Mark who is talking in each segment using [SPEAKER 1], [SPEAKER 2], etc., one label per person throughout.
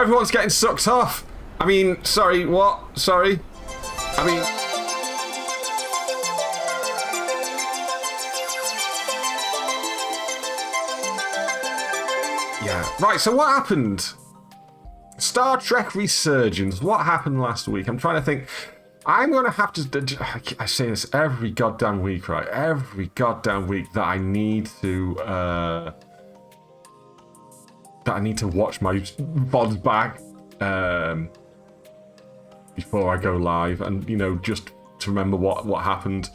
[SPEAKER 1] everyone's getting sucked off. I mean, sorry, what? Sorry. I mean... Yeah. Right, so what happened? Star Trek Resurgence. What happened last week? I'm trying to think. I'm going to have to... I say this every goddamn week, right? Every goddamn week that I need to... that I need to watch my VODs back before I go live, and you know, just to remember what happened.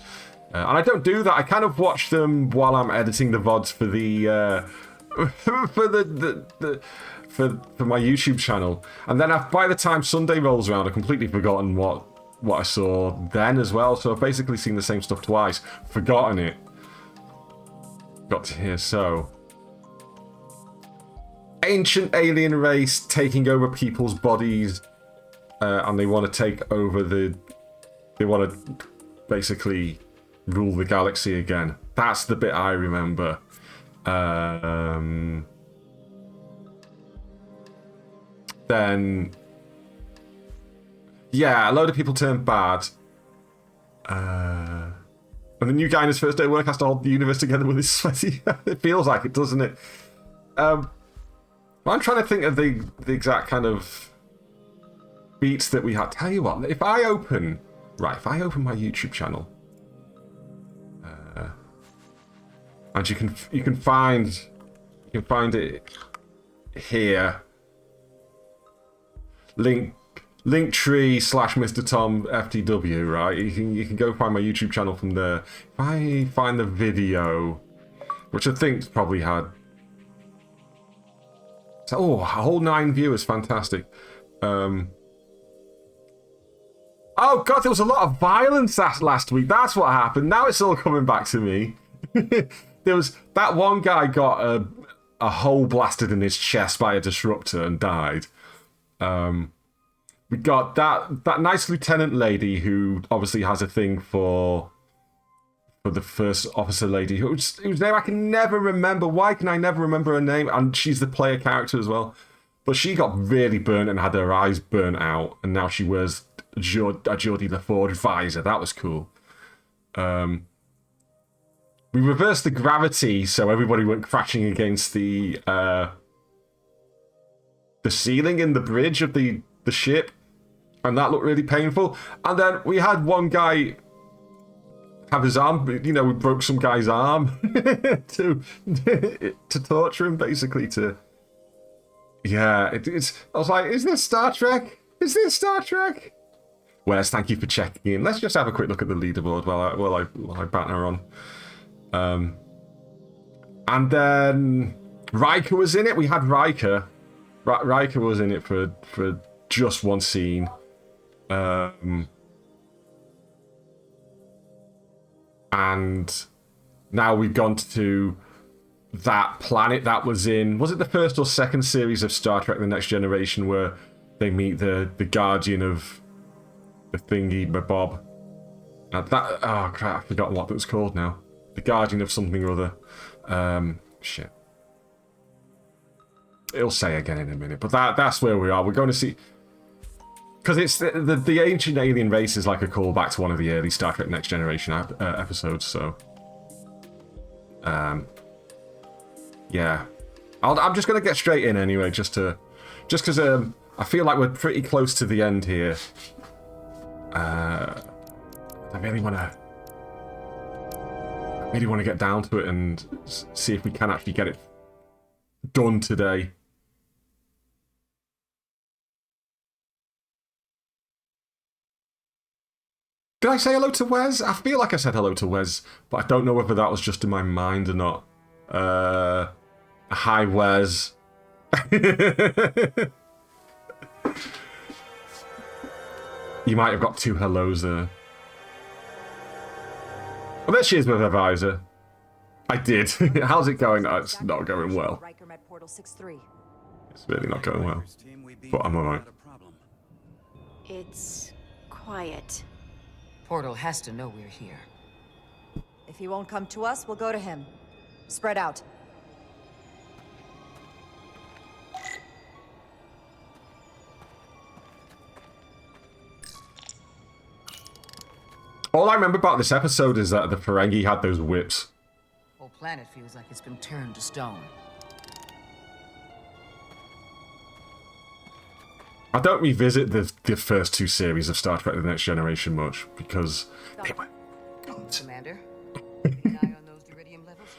[SPEAKER 1] And I don't do that. I kind of watch them while I'm editing the VODs for the for my YouTube channel, and then by the time Sunday rolls around, I've completely forgotten what I saw then as well. So I've basically seen the same stuff twice, forgotten it. Got to hear so. Ancient alien race taking over people's bodies, and they want to take over they want to basically rule the galaxy again. That's the bit I remember. Then, yeah, a load of people turned bad. And the new guy in his first day at work has to hold the universe together with his sweaty... It feels like it, doesn't it? I'm trying to think of the exact kind of beats that we had. Tell you what, if I open my YouTube channel, and you can find it here. Linktree / Mr. Tom FTW, right? You can go find my YouTube channel from there. If I find the video, which I think's probably had. Oh, a whole 9 viewers, fantastic. Oh god, there was a lot of violence last week. That's what happened. Now it's all coming back to me. There was that one guy got a hole blasted in his chest by a disruptor and died. We got that nice lieutenant lady who obviously has a thing for the first officer lady whose name I can never remember. Why can I never remember her name? And she's the player character as well. But she got really burnt and had her eyes burnt out, and now she wears a Geordie LaForge visor. That was cool. We reversed the gravity so everybody went crashing against the ceiling in the bridge of the ship, and that looked really painful. And then we had one guy have his arm, you know, we broke some guy's arm to torture him, basically. I was like, is this Star Trek? Is this Star Trek? Wes, thank you for checking in. Let's just have a quick look at the leaderboard while I banter on. And then Riker was in it. We had Riker. Riker was in it for just one scene. And now we've gone to that planet that was in... Was it the first or second series of Star Trek The Next Generation where they meet the guardian of the thingy, Bob? Oh, crap, I've forgotten what it was called now. The guardian of something or other. Shit. It'll say again in a minute. But that's where we are. We're going to see... Because it's the ancient alien race is like a callback to one of the early Star Trek Next Generation episodes, so... yeah. I'm just going to get straight in anyway, just because I feel like we're pretty close to the end here. I really want to get down to it and see if we can actually get it done today. Did I say hello to Wes? I feel like I said hello to Wes, but I don't know whether that was just in my mind or not. Hi, Wes. You might have got 2 hellos there. Well, there she is with her visor. I did. How's it going? Oh, it's not going well. It's really not going well. But I'm alright.
[SPEAKER 2] It's quiet.
[SPEAKER 3] Portal has to know we're here.
[SPEAKER 4] If he won't come to us, we'll go to him. Spread out.
[SPEAKER 1] All I remember about this episode is that the Ferengi had those whips.
[SPEAKER 3] Whole planet feels like it's been turned to stone.
[SPEAKER 1] I don't revisit the first two series of Star Trek The Next Generation much, because they were good.
[SPEAKER 3] Commander, keep an eye on those iridium levels.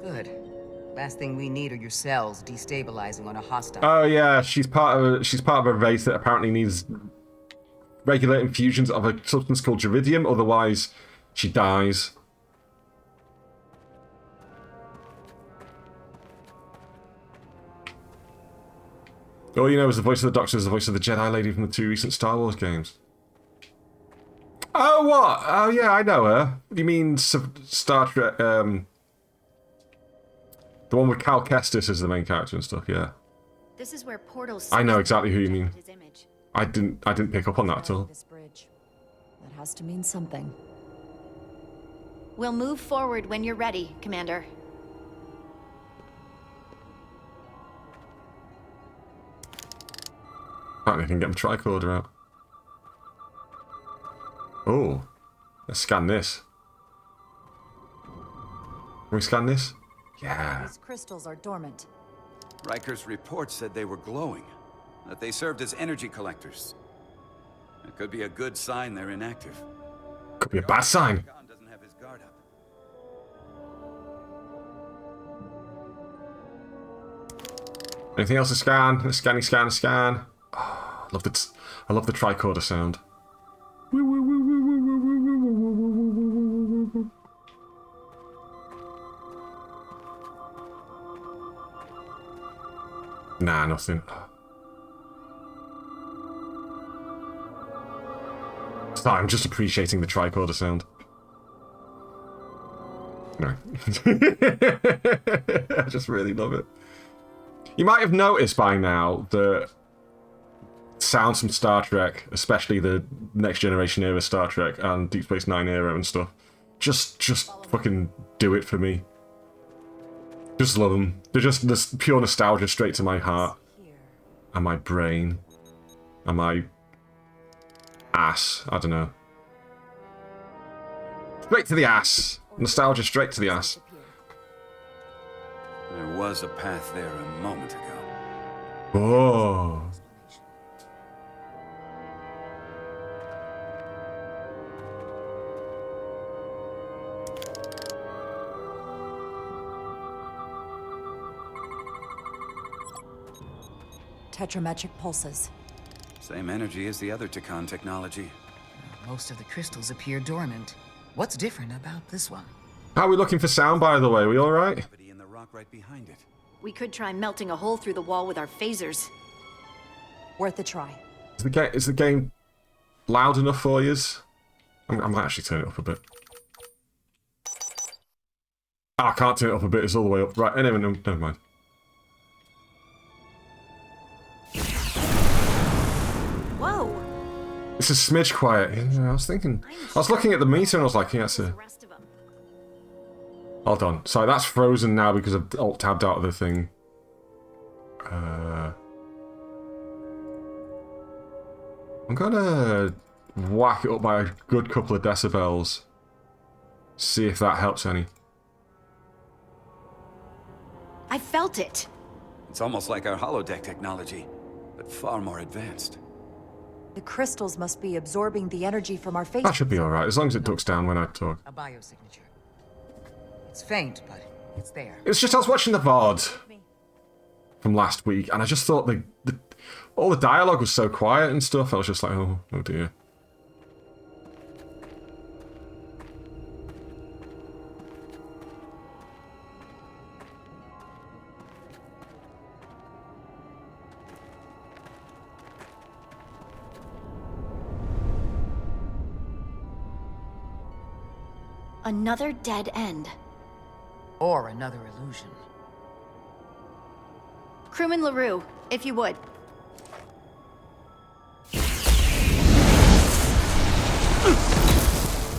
[SPEAKER 3] Good. Last thing we need are your cells destabilizing on a hostile.
[SPEAKER 1] Oh yeah, she's part of a race that apparently needs regular infusions of a substance called iridium, otherwise she dies. All you know is the voice of the Doctor is the voice of the Jedi lady from the two recent Star Wars games. Oh, what? Oh, yeah, I know her. You mean Star Trek, the one with Cal Kestis as the main character and stuff, yeah.
[SPEAKER 2] This is where portals.
[SPEAKER 1] I know exactly who you mean.
[SPEAKER 2] His image.
[SPEAKER 1] I didn't pick up on that at all.
[SPEAKER 4] This bridge. That has to mean something.
[SPEAKER 2] We'll move forward when you're ready, Commander.
[SPEAKER 1] Apparently I can get the tricorder out. Oh, let's scan this. Can we scan this? Yeah.
[SPEAKER 4] These crystals are dormant.
[SPEAKER 5] Riker's report said they were glowing, that they served as energy collectors. It could be a good sign they're inactive.
[SPEAKER 1] Could be a bad sign.
[SPEAKER 5] Khan doesn't have his guard up.
[SPEAKER 1] Anything else to scan? Scanny, scan, scan. Oh, I love the tricorder sound. Nah, nothing. Sorry, I'm just appreciating the tricorder sound. No. I just really love it. You might have noticed by now that sounds from Star Trek, especially the Next Generation era Star Trek and Deep Space Nine era and stuff, just fucking do it for me. Just love them. They're just this pure nostalgia straight to my heart and my brain and my ass. I don't know. Straight to the ass. Nostalgia straight to the ass.
[SPEAKER 5] There was a path there a moment ago.
[SPEAKER 1] Oh.
[SPEAKER 4] Tetrametric pulses.
[SPEAKER 5] Same energy as the other Takan technology.
[SPEAKER 3] Most of the crystals appear dormant. What's different about this one?
[SPEAKER 1] How are we looking for sound, by the way? Are we alright?
[SPEAKER 5] Gravity in the rock right behind it.
[SPEAKER 2] We could try melting a hole through the wall with our phasers.
[SPEAKER 4] Worth a try.
[SPEAKER 1] Is the game loud enough for you? I might actually turn it up a bit. Oh, I can't turn it up a bit, it's all the way up. Right, anyway, no, never mind.
[SPEAKER 2] Whoa!
[SPEAKER 1] It's a smidge quiet. Yeah, I was thinking. I was looking at the meter and I was like, yeah, that's
[SPEAKER 2] The
[SPEAKER 1] a...
[SPEAKER 2] rest of them.
[SPEAKER 1] Hold on. Sorry, that's frozen now because I've alt-tabbed out of the thing. I'm gonna whack it up by a good couple of decibels. See if that helps any.
[SPEAKER 2] I felt it.
[SPEAKER 5] It's almost like our holodeck technology, but far more advanced.
[SPEAKER 4] The crystals must be absorbing the energy from our face.
[SPEAKER 1] That should be alright, as long as it ducks down when I talk.
[SPEAKER 3] A biosignature. It's faint, but it's there.
[SPEAKER 1] It's just I was watching the VOD from last week, and I just thought all the dialogue was so quiet and stuff. I was just like, oh dear.
[SPEAKER 2] Another dead end.
[SPEAKER 3] Or another illusion.
[SPEAKER 2] Crewman LaRue, if you would.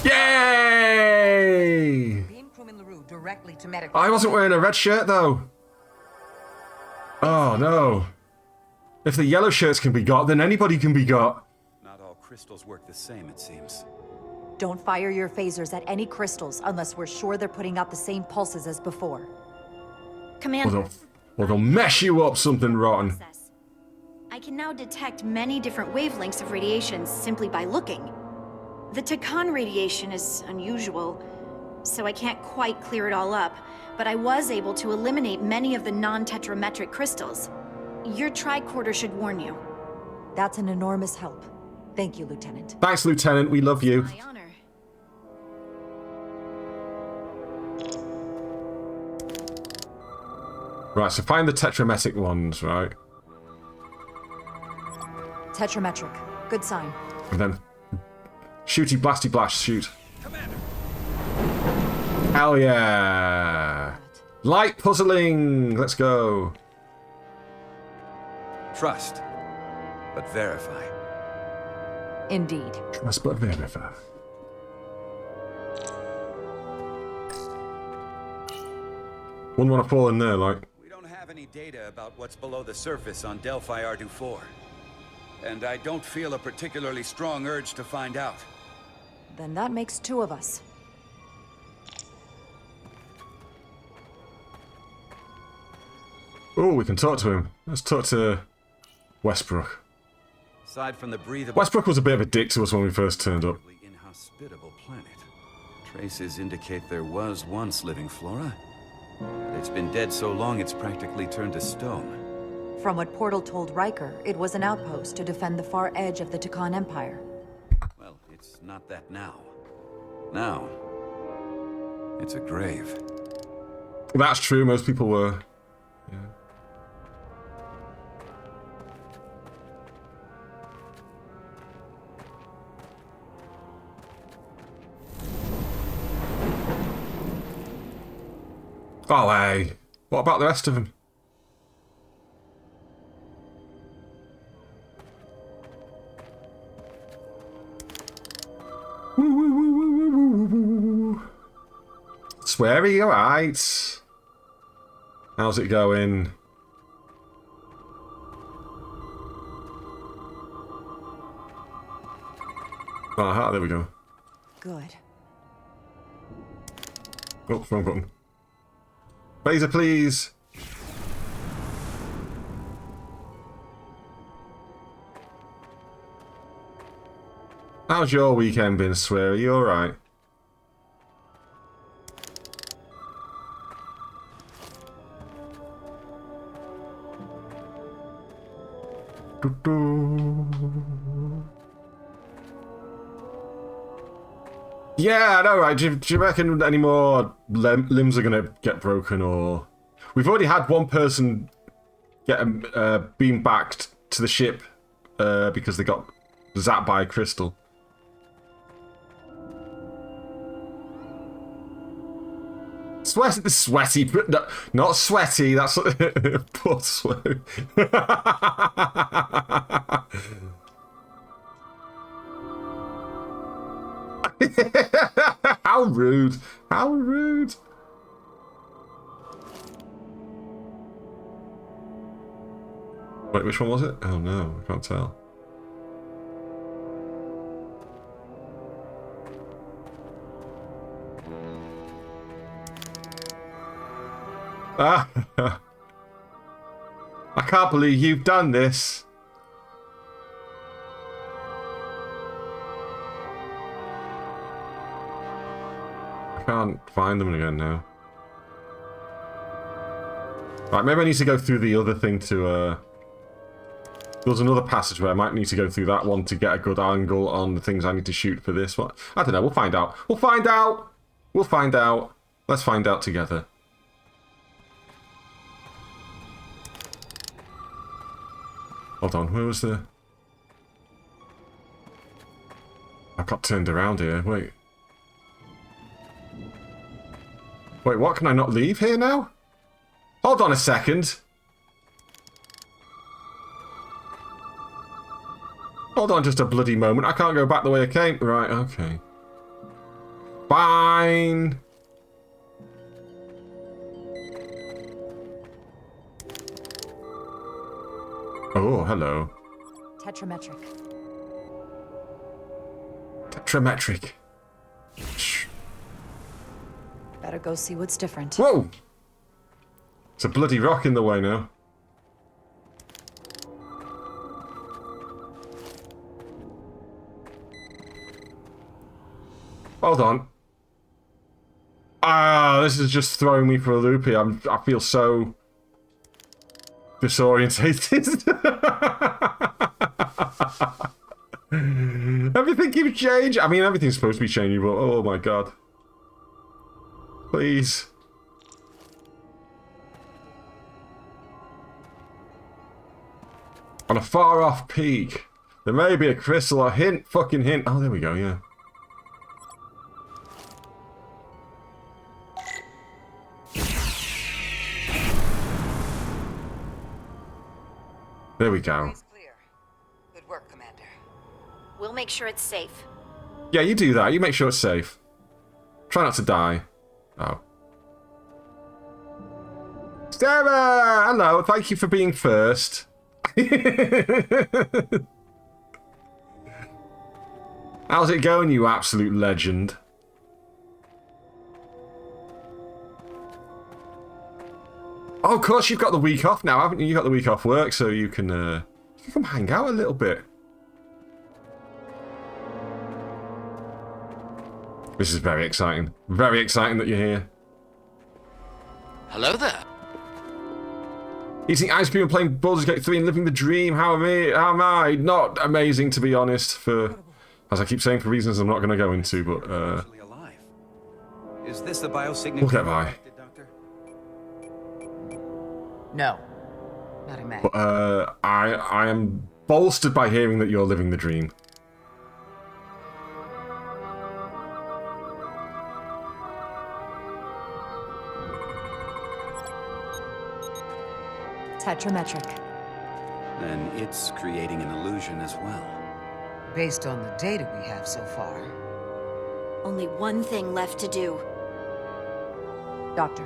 [SPEAKER 1] Yay!
[SPEAKER 3] Beam crewman LaRue directly to medical.
[SPEAKER 1] I wasn't wearing a red shirt though. Oh no. If the yellow shirts can be got, then anybody can be got.
[SPEAKER 5] Not all crystals work the same, it seems.
[SPEAKER 4] Don't fire your phasers at any crystals unless we're sure they're putting out the same pulses as before.
[SPEAKER 2] Commander.
[SPEAKER 1] Or they'll mess you up something rotten.
[SPEAKER 2] I can now detect many different wavelengths of radiation simply by looking. The Takan radiation is unusual, so I can't quite clear it all up, but I was able to eliminate many of the non-tetrametric crystals. Your tricorder should warn you.
[SPEAKER 4] That's an enormous help. Thank you, Lieutenant.
[SPEAKER 1] Thanks, Lieutenant. We love you.
[SPEAKER 2] My honor.
[SPEAKER 1] Right, so find the tetrametric ones, right?
[SPEAKER 4] Tetrametric. Good sign.
[SPEAKER 1] And then shooty blasty blast, shoot.
[SPEAKER 5] Commander!
[SPEAKER 1] Hell yeah! Light puzzling! Let's go.
[SPEAKER 5] Trust, but verify.
[SPEAKER 4] Indeed.
[SPEAKER 1] Trust but verify. Wouldn't want to fall in there, like.
[SPEAKER 5] We don't have any data about what's below the surface on Delphi Ardu 4. And I don't feel a particularly strong urge to find out.
[SPEAKER 4] Then that makes two of us.
[SPEAKER 1] Oh, we can talk to him. Let's talk to Westbrook.
[SPEAKER 5] Aside from the breathable...
[SPEAKER 1] Westbrook was a bit of a dick to us when we first turned up.
[SPEAKER 5] ...inhospitable planet. Traces indicate there was once living flora. But it's been dead so long it's practically turned to stone.
[SPEAKER 4] From what Portal told Riker, it was an outpost to defend the far edge of the Takan Empire.
[SPEAKER 5] Well, it's not that now. Now, it's a grave.
[SPEAKER 1] That's true, most people were. Yeah. Oh, hey. What about the rest of them? Sweary, alright. How's it going? Ah, there we go.
[SPEAKER 4] Good.
[SPEAKER 1] Oh, wrong button. Phaser, please. How's your weekend been, Swear? You alright? Yeah, I know, right? Do you reckon any more limbs are going to get broken, or... We've already had one person get beamed back to the ship because they got zapped by a crystal. Sweaty, but no, not sweaty, that's... Poor sweaty. How rude. How rude. Wait, which one was it? Oh no, I can't tell. Ah! I can't believe you've done this. Can't find them again now. Right, maybe I need to go through the other thing to, There's another passage where I might need to go through that one to get a good angle on the things I need to shoot for this one. I don't know, we'll find out. We'll find out! We'll find out. Let's find out together. Hold on, where was the... I got turned around here, wait. Wait, what? Can I not leave here now? Hold on a second. Hold on just a bloody moment. I can't go back the way I came. Right, okay. Fine. Oh, hello.
[SPEAKER 4] Tetrametric.
[SPEAKER 1] Tetrametric.
[SPEAKER 4] Better go see what's different.
[SPEAKER 1] Whoa! It's a bloody rock in the way now. Hold on. Ah, this is just throwing me for a loop here. I feel so disorientated. Everything keeps changing. I mean, everything's supposed to be changing, but oh my god. Please. On a far-off peak, there may be a crystal or fucking hint. Oh, there we go, yeah. There we go.
[SPEAKER 3] Clear. Good work, Commander.
[SPEAKER 2] We'll make sure it's safe.
[SPEAKER 1] Yeah, you do that. You make sure it's safe. Try not to die. Oh. Stella! Hello, thank you for being first. How's it going, you absolute legend? Oh, of course, you've got the week off now, haven't you? You got the week off work, so you can come hang out a little bit. This is very exciting. Very exciting that you're here.
[SPEAKER 6] Hello there.
[SPEAKER 1] Eating ice cream and playing Baldur's Gate 3 and living the dream. How am I? Not amazing, to be honest, for, as I keep saying, for reasons I'm not going to go into, but,
[SPEAKER 5] Actually alive. Is this the biosignature?
[SPEAKER 1] we'll get by.
[SPEAKER 5] Doctor?
[SPEAKER 3] No. Not imagine.
[SPEAKER 1] But, I am bolstered by hearing that you're living the dream.
[SPEAKER 4] Tetrametric.
[SPEAKER 5] Then it's creating an illusion as well.
[SPEAKER 3] Based on the data we have so far.
[SPEAKER 2] Only one thing left to do.
[SPEAKER 4] Doctor,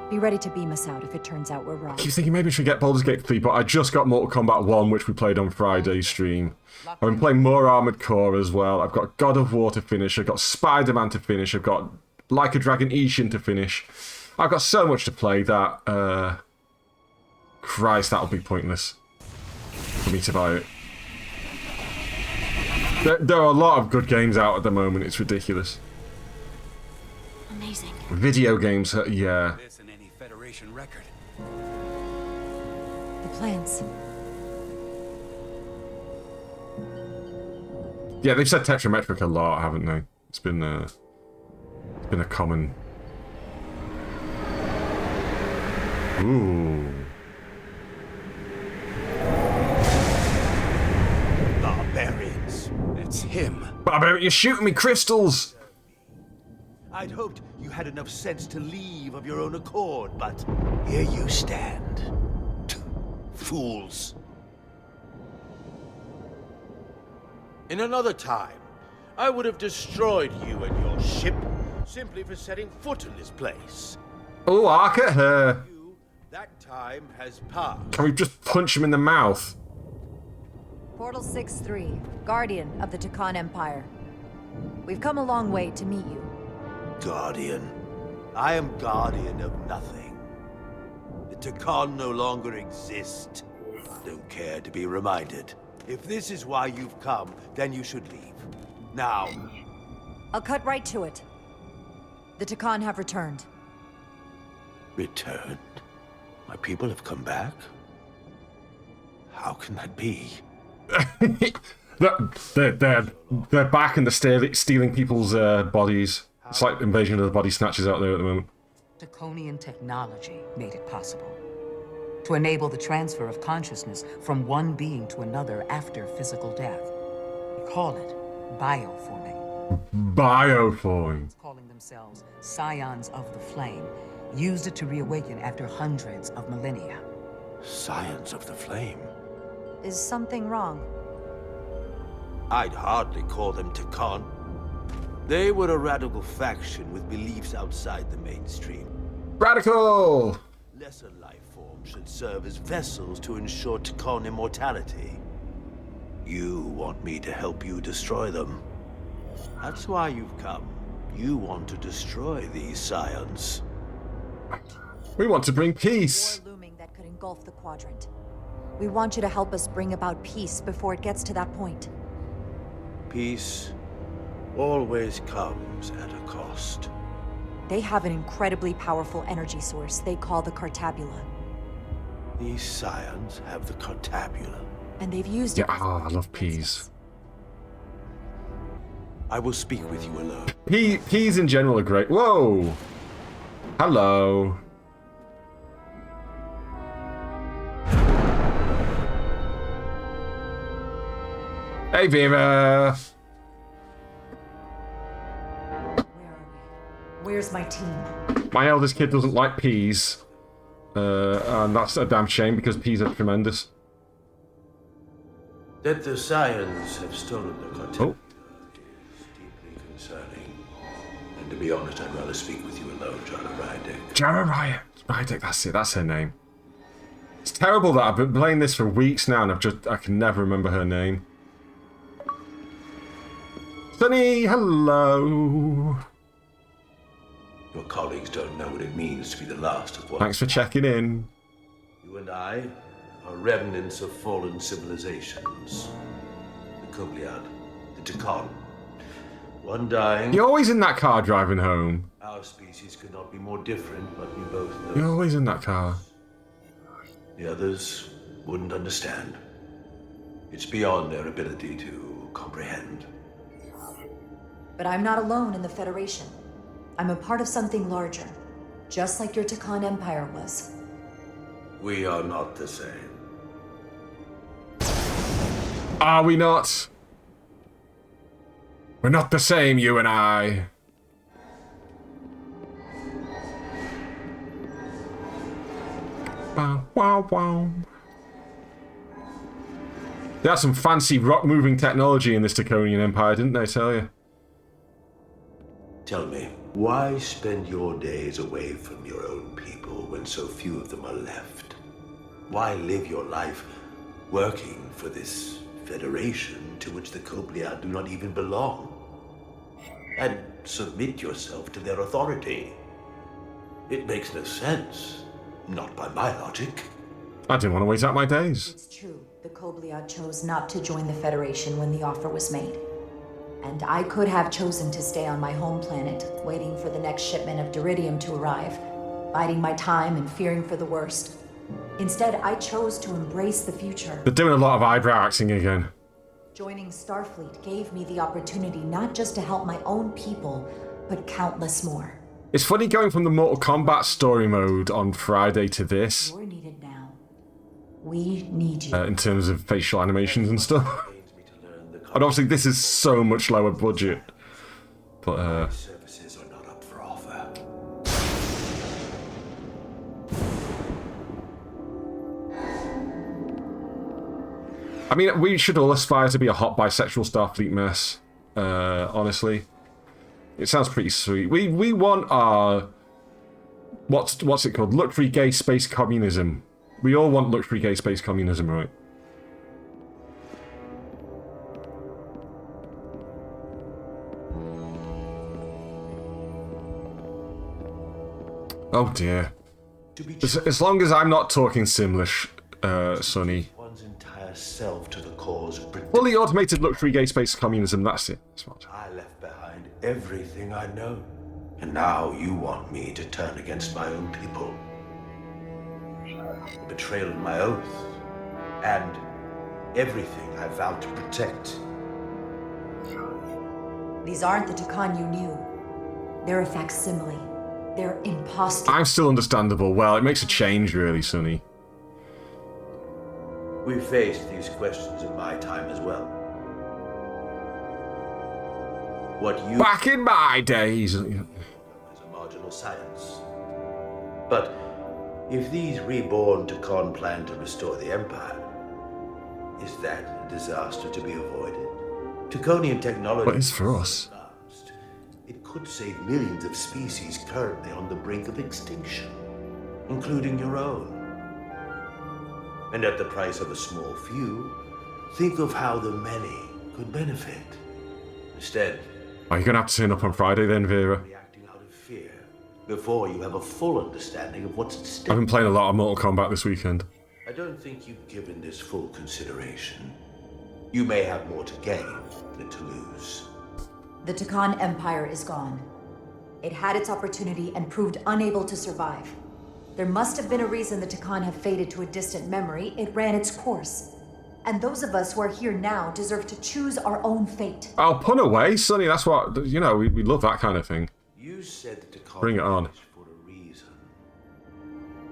[SPEAKER 4] be ready to beam us out if it turns out we're wrong.
[SPEAKER 1] I keep thinking maybe I should get Baldur's Gate 3, but I just got Mortal Kombat 1, which we played on Friday's stream. I've been playing more Armored Core as well. I've got God of War to finish. I've got Spider-Man to finish. I've got Like a Dragon Ishin to finish. I've got so much to play that, Christ, that'll be pointless for me to buy it. There are a lot of good games out at the moment. It's ridiculous.
[SPEAKER 2] Amazing.
[SPEAKER 1] Video games, yeah.
[SPEAKER 5] This and any Federation record.
[SPEAKER 4] The plans.
[SPEAKER 1] Yeah, they've said tetrametric a lot, haven't they? It's been a common. Ooh.
[SPEAKER 7] Barbarians.
[SPEAKER 5] It's him.
[SPEAKER 1] Barbarian, you're shooting me crystals!
[SPEAKER 7] I'd hoped you had enough sense to leave of your own accord, but here you stand. Fools. In another time, I would have destroyed you and your ship simply for setting foot in this place.
[SPEAKER 1] Oh, arc at her.
[SPEAKER 7] That time has passed.
[SPEAKER 1] Can we just punch him in the mouth?
[SPEAKER 4] Portal 6-3, Guardian of the Takan Empire. We've come a long way to meet you.
[SPEAKER 7] Guardian. I am guardian of nothing. The Takan no longer exist. Don't care to be reminded. If this is why you've come, then you should leave. Now.
[SPEAKER 4] I'll cut right to it. The Takan have returned.
[SPEAKER 7] Returned? My people have come back? How can that be?
[SPEAKER 1] They're back and they're stealing people's bodies. It's like Invasion of the Body Snatchers out there at the moment.
[SPEAKER 3] Draconian technology made it possible. To enable the transfer of consciousness from one being to another after physical death. We call it bioforming.
[SPEAKER 1] Bioforming.
[SPEAKER 3] Calling themselves Scions of the Flame, used it to reawaken after hundreds of millennia.
[SPEAKER 7] Scions of the Flame?
[SPEAKER 4] Is something wrong?
[SPEAKER 7] I'd hardly call them Takan. They were a radical faction with beliefs outside the mainstream.
[SPEAKER 1] Radical!
[SPEAKER 7] Lesser life forms should serve as vessels to ensure Takan immortality. You want me to help you destroy them. That's why you've come. You want to destroy these scions.
[SPEAKER 1] We want to bring peace.
[SPEAKER 4] War looming that could engulf the quadrant. We want you to help us bring about peace before it gets to that point.
[SPEAKER 7] Peace always comes at a cost.
[SPEAKER 4] They have an incredibly powerful energy source they call the Cartabula.
[SPEAKER 7] These scions have the Cartabula.
[SPEAKER 4] And they've used
[SPEAKER 1] Yeah,
[SPEAKER 4] it.
[SPEAKER 1] I love peas.
[SPEAKER 7] I will speak with you alone.
[SPEAKER 1] Peas in general are great. Whoa! Hello. Hey, Vera.
[SPEAKER 4] Where are we? Where's my team?
[SPEAKER 1] My eldest kid doesn't like peas. And that's a damn shame because peas are tremendous.
[SPEAKER 7] That the scions have stolen the Cartabula is deeply concerning. And to be honest, I'd rather speak with you alone, Jara Rydek.
[SPEAKER 1] Jara Rydek, that's it, that's her name. It's terrible that I've been playing this for weeks now and I can never remember her name. Sunny, hello.
[SPEAKER 7] Your colleagues don't know what it means to be the last of one.
[SPEAKER 1] Thanks for checking in.
[SPEAKER 7] You and I are remnants of fallen civilizations. The Kobliad, the Tikhon. One dying.
[SPEAKER 1] You're always in that car driving home.
[SPEAKER 7] Our species could not be more different, but we both know.
[SPEAKER 1] You're always in that car.
[SPEAKER 7] The others wouldn't understand. It's beyond their ability to comprehend.
[SPEAKER 4] But I'm not alone in the Federation. I'm a part of something larger, just like your Tikhon Empire was.
[SPEAKER 7] We are not the same.
[SPEAKER 1] Are we not? We're not the same, you and I. Wow, wow, wow. They had some fancy rock-moving technology in this Draconian Empire, didn't they tell you?
[SPEAKER 7] Tell me, why spend your days away from your own people when so few of them are left? Why live your life working for this federation to which the Kobliad do not even belong? And submit yourself to their authority? It makes no sense. Not by my logic.
[SPEAKER 1] I didn't want to wait out my days.
[SPEAKER 4] It's true. The Kobliad chose not to join the Federation when the offer was made. And I could have chosen to stay on my home planet, waiting for the next shipment of Diridium to arrive, biding my time and fearing for the worst. Instead, I chose to embrace the future.
[SPEAKER 1] They're doing a lot of eyebrow acting again.
[SPEAKER 4] Joining Starfleet gave me the opportunity not just to help my own people, but countless more.
[SPEAKER 1] It's funny going from the Mortal Kombat story mode on Friday to this.
[SPEAKER 4] You're needed now. We need you.
[SPEAKER 1] In terms of facial animations and stuff. And obviously this is so much lower budget. But,
[SPEAKER 7] Services are not up for offer.
[SPEAKER 1] I mean, we should all aspire to be a hot bisexual Starfleet mess. Honestly. It sounds pretty sweet. We want our... What's it called? Luxury gay space communism. We all want luxury gay space communism, right? Oh dear. As long as I'm not talking Simlish, Sonny.
[SPEAKER 7] One's entire self to the cause of
[SPEAKER 1] Fully automated luxury gay space communism, that's it. That's what.
[SPEAKER 7] I left behind everything I know. And now you want me to turn against my own people. The betrayal of my oath. And everything I vowed to protect.
[SPEAKER 4] These aren't the Tikhon you knew. They're a facsimile. They're imposters.
[SPEAKER 1] I'm still understandable. Well, it makes a change, really, Sonny.
[SPEAKER 7] We faced these questions in my time as well. What you
[SPEAKER 1] Back in my days.
[SPEAKER 7] as a marginal science. But if these reborn Tikhon plan to restore the Empire, is that a disaster to be avoided? Tikhonian technology...
[SPEAKER 1] What is for us?
[SPEAKER 7] It could save millions of species currently on the brink of extinction, including your own. And at the price of a small few, think of how the many could benefit. Instead,
[SPEAKER 1] Oh, you're gonna have to turn up on Friday then, Vera.
[SPEAKER 7] Reacting out of fear before you have a full understanding of what's at stake.
[SPEAKER 1] I've been playing a lot of Mortal Kombat this weekend.
[SPEAKER 7] I don't think you've given this full consideration. You may have more to gain than to lose.
[SPEAKER 4] The Takan Empire is gone. It had its opportunity and proved unable to survive. There must have been a reason the Takan have faded to a distant memory. It ran its course. And those of us who are here now deserve to choose our own fate.
[SPEAKER 1] I'll pun away, Sonny. That's what, you know, we love that kind of thing.
[SPEAKER 7] You said the Takan
[SPEAKER 1] Bring it on.
[SPEAKER 7] vanished for a reason.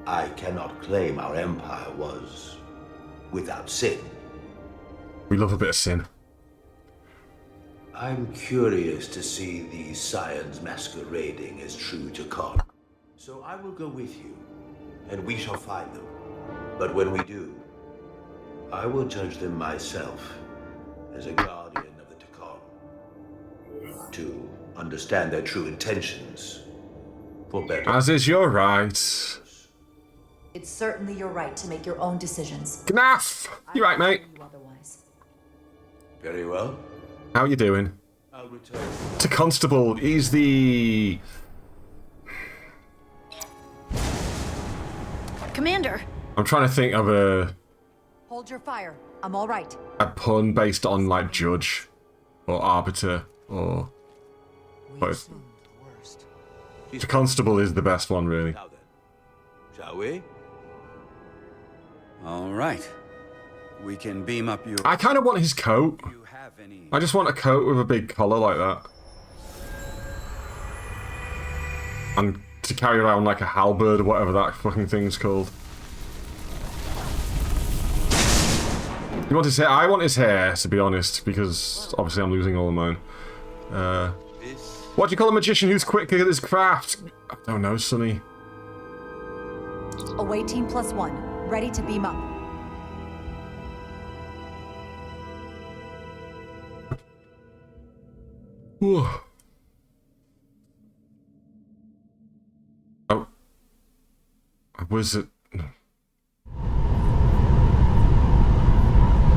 [SPEAKER 7] I cannot claim our empire was without sin.
[SPEAKER 1] We love a bit of sin.
[SPEAKER 7] I'm curious to see these scions masquerading as true Takan. So I will go with you, and we shall find them. But when we do, I will judge them myself as a guardian of the Takan. To understand their true intentions, for better.
[SPEAKER 1] As is your right.
[SPEAKER 4] It's certainly your right to make your own decisions.
[SPEAKER 1] Knaff! You right, mate?
[SPEAKER 4] You otherwise.
[SPEAKER 7] Very well.
[SPEAKER 1] How you doing?
[SPEAKER 7] I'll return.
[SPEAKER 1] To Constable, he's the...
[SPEAKER 2] Commander!
[SPEAKER 1] I'm trying to think of
[SPEAKER 4] Hold your fire. I'm all right.
[SPEAKER 1] a pun based on, like, judge or arbiter or... But to Constable is the best one, really.
[SPEAKER 7] Now then, shall we?
[SPEAKER 5] All right. We can beam up your...
[SPEAKER 1] I kind of want his coat.
[SPEAKER 5] You have any...
[SPEAKER 1] I just want a coat with a big collar like that. And to carry around like a halberd or whatever that fucking thing's called. You want his hair? I want his hair, to be honest, because obviously I'm losing all of mine. What do you call a magician who's quick at his craft? I don't know, Sonny.
[SPEAKER 4] Away team +1. Ready to beam up.
[SPEAKER 1] Whew. Oh. Was it...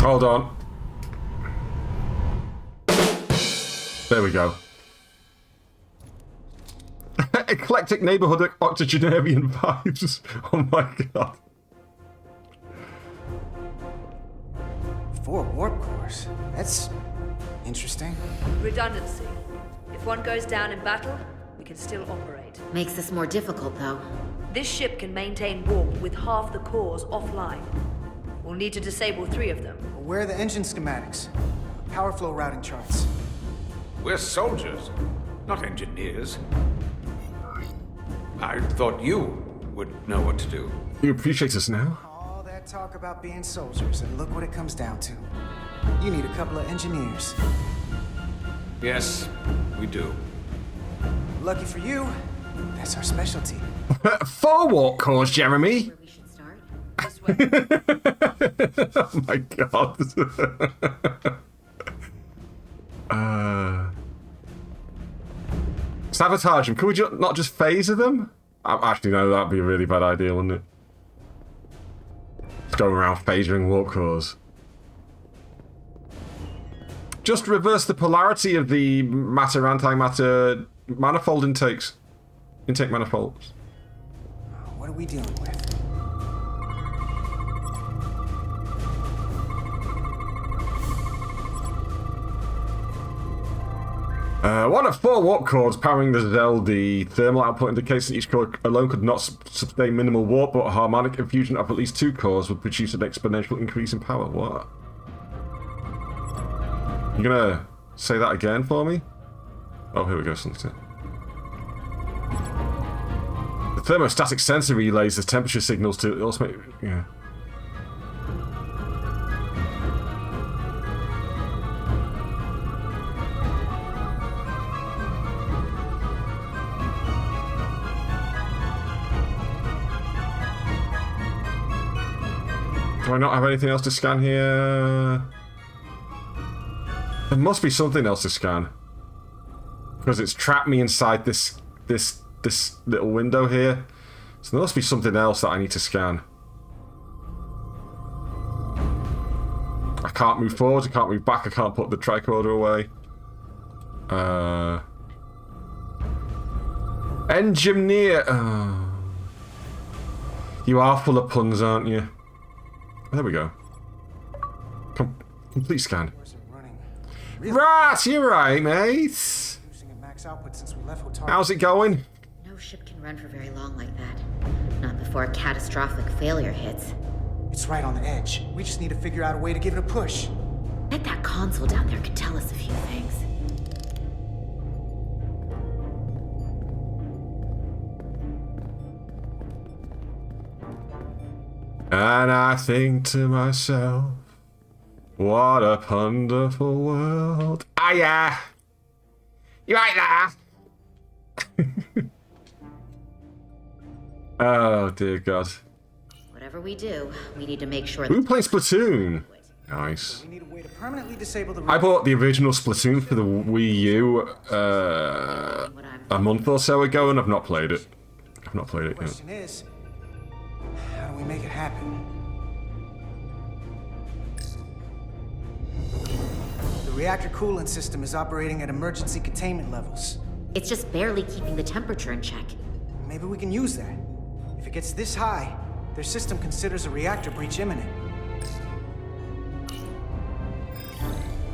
[SPEAKER 1] Hold on. There we go. Eclectic neighborhood octogenarian vibes. Oh my god.
[SPEAKER 8] 4 warp cores. That's interesting.
[SPEAKER 9] Redundancy. If one goes down in battle, we can still operate.
[SPEAKER 10] Makes this more difficult, though.
[SPEAKER 9] This ship can maintain warp with half the cores offline. We'll need to disable 3 of them.
[SPEAKER 8] Where are the engine schematics? Power flow routing charts.
[SPEAKER 11] We're soldiers, not engineers. I thought you would know what to do.
[SPEAKER 1] You appreciate us now?
[SPEAKER 8] All that talk about being soldiers, and look what it comes down to. You need a couple of engineers.
[SPEAKER 11] Yes, we do.
[SPEAKER 8] Lucky for you, that's our specialty.
[SPEAKER 1] 4 walk cores, Jeremy.
[SPEAKER 10] Where we should start?
[SPEAKER 9] This way.
[SPEAKER 1] Oh my god. Sabotage them. Could we not just phaser them? Actually, no, that'd be a really bad idea, wouldn't it? Just going around phasering warp cores. Just reverse the polarity of the matter-antimatter manifold intakes. Intake manifolds.
[SPEAKER 8] What are we dealing with?
[SPEAKER 1] One of 4 warp cores powering the Zell. The thermal output indicates that each core alone could not sustain minimal warp, but a harmonic infusion of at least 2 cores would produce an exponential increase in power. What? You gonna say that again for me? Oh, here we go, something. The thermostatic sensor relays the temperature signals to ultimate. Yeah. Do I not have anything else to scan here? There must be something else to scan. Because it's trapped me inside this little window here. So there must be something else that I need to scan. I can't move forward, I can't move back, I can't put the tricorder away. Engineer. Oh. You are full of puns, aren't you? There we go. Complete scan. Right, you're right, mate. How's it going?
[SPEAKER 10] No ship can run for very long like that. Not before a catastrophic failure hits.
[SPEAKER 8] It's right on the edge. We just need to figure out a way to give it a push.
[SPEAKER 10] Bet that console down there could tell us a few things.
[SPEAKER 1] And I think to myself, what a wonderful world. Ah, yeah. You right there? Oh, dear God.
[SPEAKER 10] Whatever we do, we need to make sure
[SPEAKER 1] Who plays Splatoon? Nice.
[SPEAKER 8] We need a way to permanently disable the
[SPEAKER 1] I bought the original Splatoon for the Wii U a month or so ago, and I've not played it. I've not played it yet.
[SPEAKER 8] The question is, how do we make it happen? The reactor coolant system is operating at emergency containment levels.
[SPEAKER 10] it's just barely keeping the temperature in check.
[SPEAKER 8] Maybe we can use that. If it gets this high, their system considers a reactor breach imminent.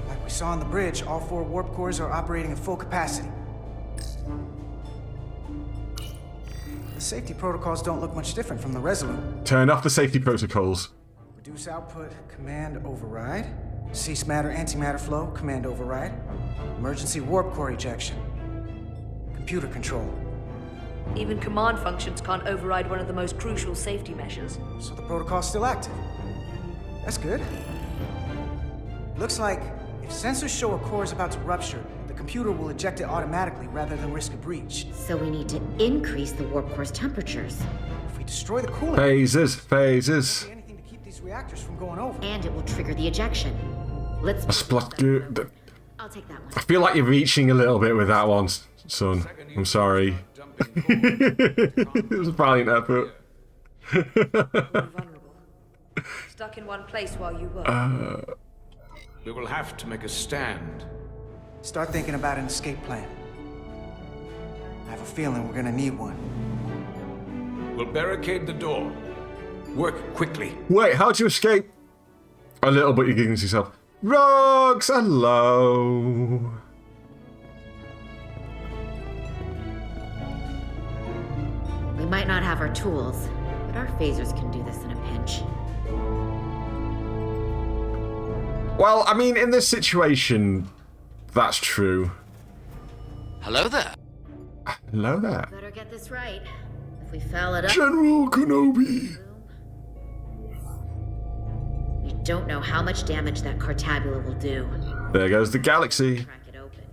[SPEAKER 8] Like we saw on the bridge, all 4 warp cores are operating at full capacity. The safety protocols don't look much different from the Resolute.
[SPEAKER 1] Turn off the safety protocols.
[SPEAKER 8] Reduce output, command override. Cease matter, antimatter flow, command override. Emergency warp core ejection. Computer control.
[SPEAKER 9] Even command functions can't override one of the most crucial safety measures.
[SPEAKER 8] So the protocol's still active. That's good. Looks like if sensors show a core is about to rupture, the computer will eject it automatically rather than risk a breach.
[SPEAKER 10] So we need to increase the warp core's temperatures.
[SPEAKER 8] If we destroy the coolant,
[SPEAKER 1] Phases.
[SPEAKER 8] anything to keep these reactors from going over.
[SPEAKER 10] And it will trigger the ejection. Let's...
[SPEAKER 1] A splat good.
[SPEAKER 10] I'll take that one.
[SPEAKER 1] I feel like you're reaching a little bit with that one, son. I'm sorry. It was a valiant effort.
[SPEAKER 9] Vulnerable. Stuck in one place while you were.
[SPEAKER 11] We will have to make a stand.
[SPEAKER 8] Start thinking about an escape plan. I have a feeling we're gonna need one.
[SPEAKER 11] We'll barricade the door. Work quickly.
[SPEAKER 1] Wait, how'd you escape? A little bit, you're giggling to yourself. Rogues, hello.
[SPEAKER 10] We might not have our tools, but our phasers can do this in a pinch.
[SPEAKER 1] Well, I mean, in this situation, that's true.
[SPEAKER 6] Hello there.
[SPEAKER 1] Hello there.
[SPEAKER 10] Better get this right. If we foul it up...
[SPEAKER 1] General Kenobi.
[SPEAKER 10] We don't know how much damage that Cartabula will do.
[SPEAKER 1] There goes the galaxy.
[SPEAKER 10] Crack it open.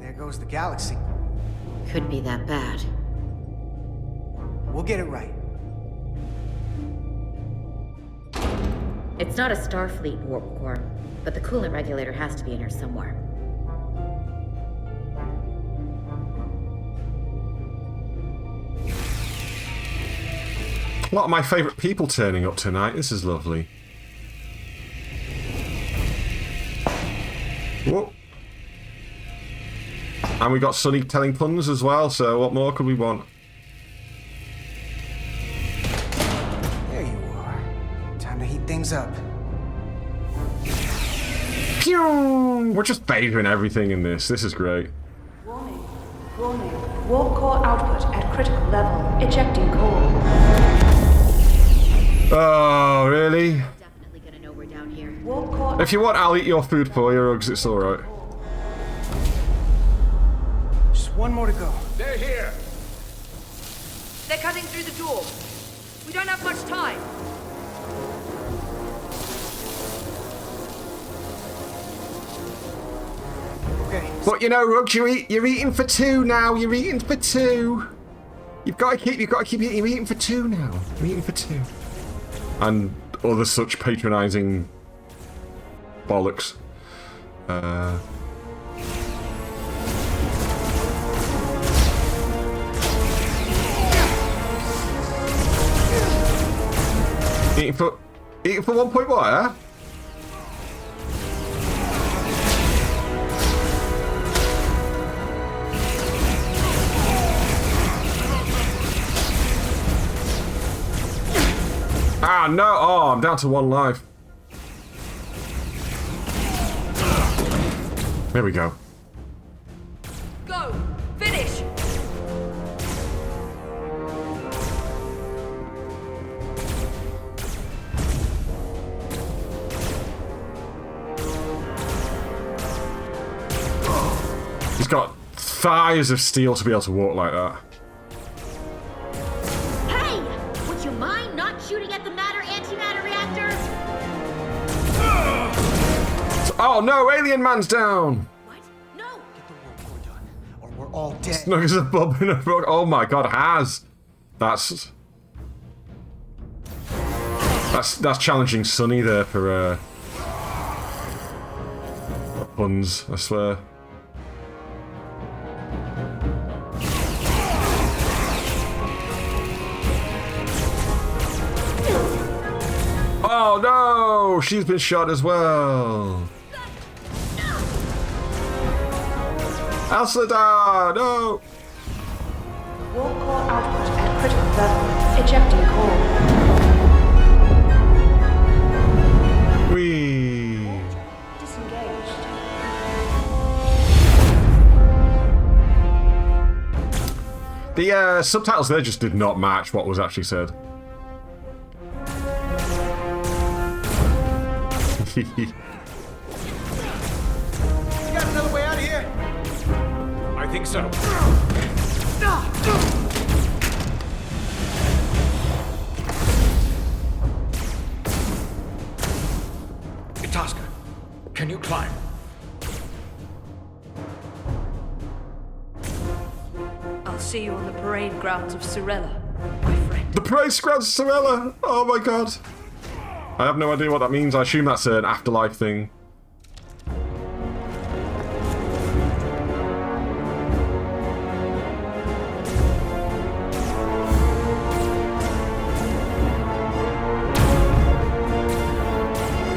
[SPEAKER 8] There goes the galaxy.
[SPEAKER 10] Could be that bad.
[SPEAKER 8] We'll get it right.
[SPEAKER 10] It's not a Starfleet warp core, but the coolant regulator has to be in here somewhere.
[SPEAKER 1] A lot of my favourite people turning up tonight. This is lovely. Whoa. And we got Sunny telling puns as well, so what more could we want?
[SPEAKER 8] There you are. Time to heat things up.
[SPEAKER 1] Pew! We're just phasing everything in this. This is great.
[SPEAKER 9] Warning. Warp core output at critical level. Ejecting core.
[SPEAKER 1] Oh, really?
[SPEAKER 10] Definitely gonna know we're down here.
[SPEAKER 9] Warp core.
[SPEAKER 1] If you want, I'll eat your food for you, Uggs. It's alright.
[SPEAKER 8] Just one more to go.
[SPEAKER 11] They're here.
[SPEAKER 9] They're cutting through the door. We don't have much time.
[SPEAKER 8] Okay.
[SPEAKER 1] But you know, Ruggs, you're eating for 2 now. You're eating for 2. You've got to keep eating. You're eating for 2 now. You're eating for 2. And other such patronising bollocks. Eating for 1 point what, huh? Ah, no! Oh, I'm down to 1 life. There we go.
[SPEAKER 9] Go! Finish!
[SPEAKER 1] He's got thighs of steel to be able to walk like that.
[SPEAKER 10] Hey! Would you mind not shooting at the matter-antimatter reactor?
[SPEAKER 1] Oh no! Alien Man's down!
[SPEAKER 10] What? No!
[SPEAKER 8] Get the warp core done, or we're all dead.
[SPEAKER 1] Snug as a bub in a rug. Oh my god, has. That's challenging Sonny there for puns, I swear. Oh no! She's been shot as well. Alcida! No!
[SPEAKER 12] Warp core output at critical level. Ejecting core.
[SPEAKER 1] Whee!
[SPEAKER 12] Disengaged.
[SPEAKER 1] The subtitles there just did not match what was actually said.
[SPEAKER 8] You got another way out of here?
[SPEAKER 11] I think so. Itasca, can you climb?
[SPEAKER 9] I'll see you on the parade grounds of Sorella, my friend.
[SPEAKER 1] The parade grounds of Sorella! Oh my god. I have no idea what that means. I assume that's an afterlife thing.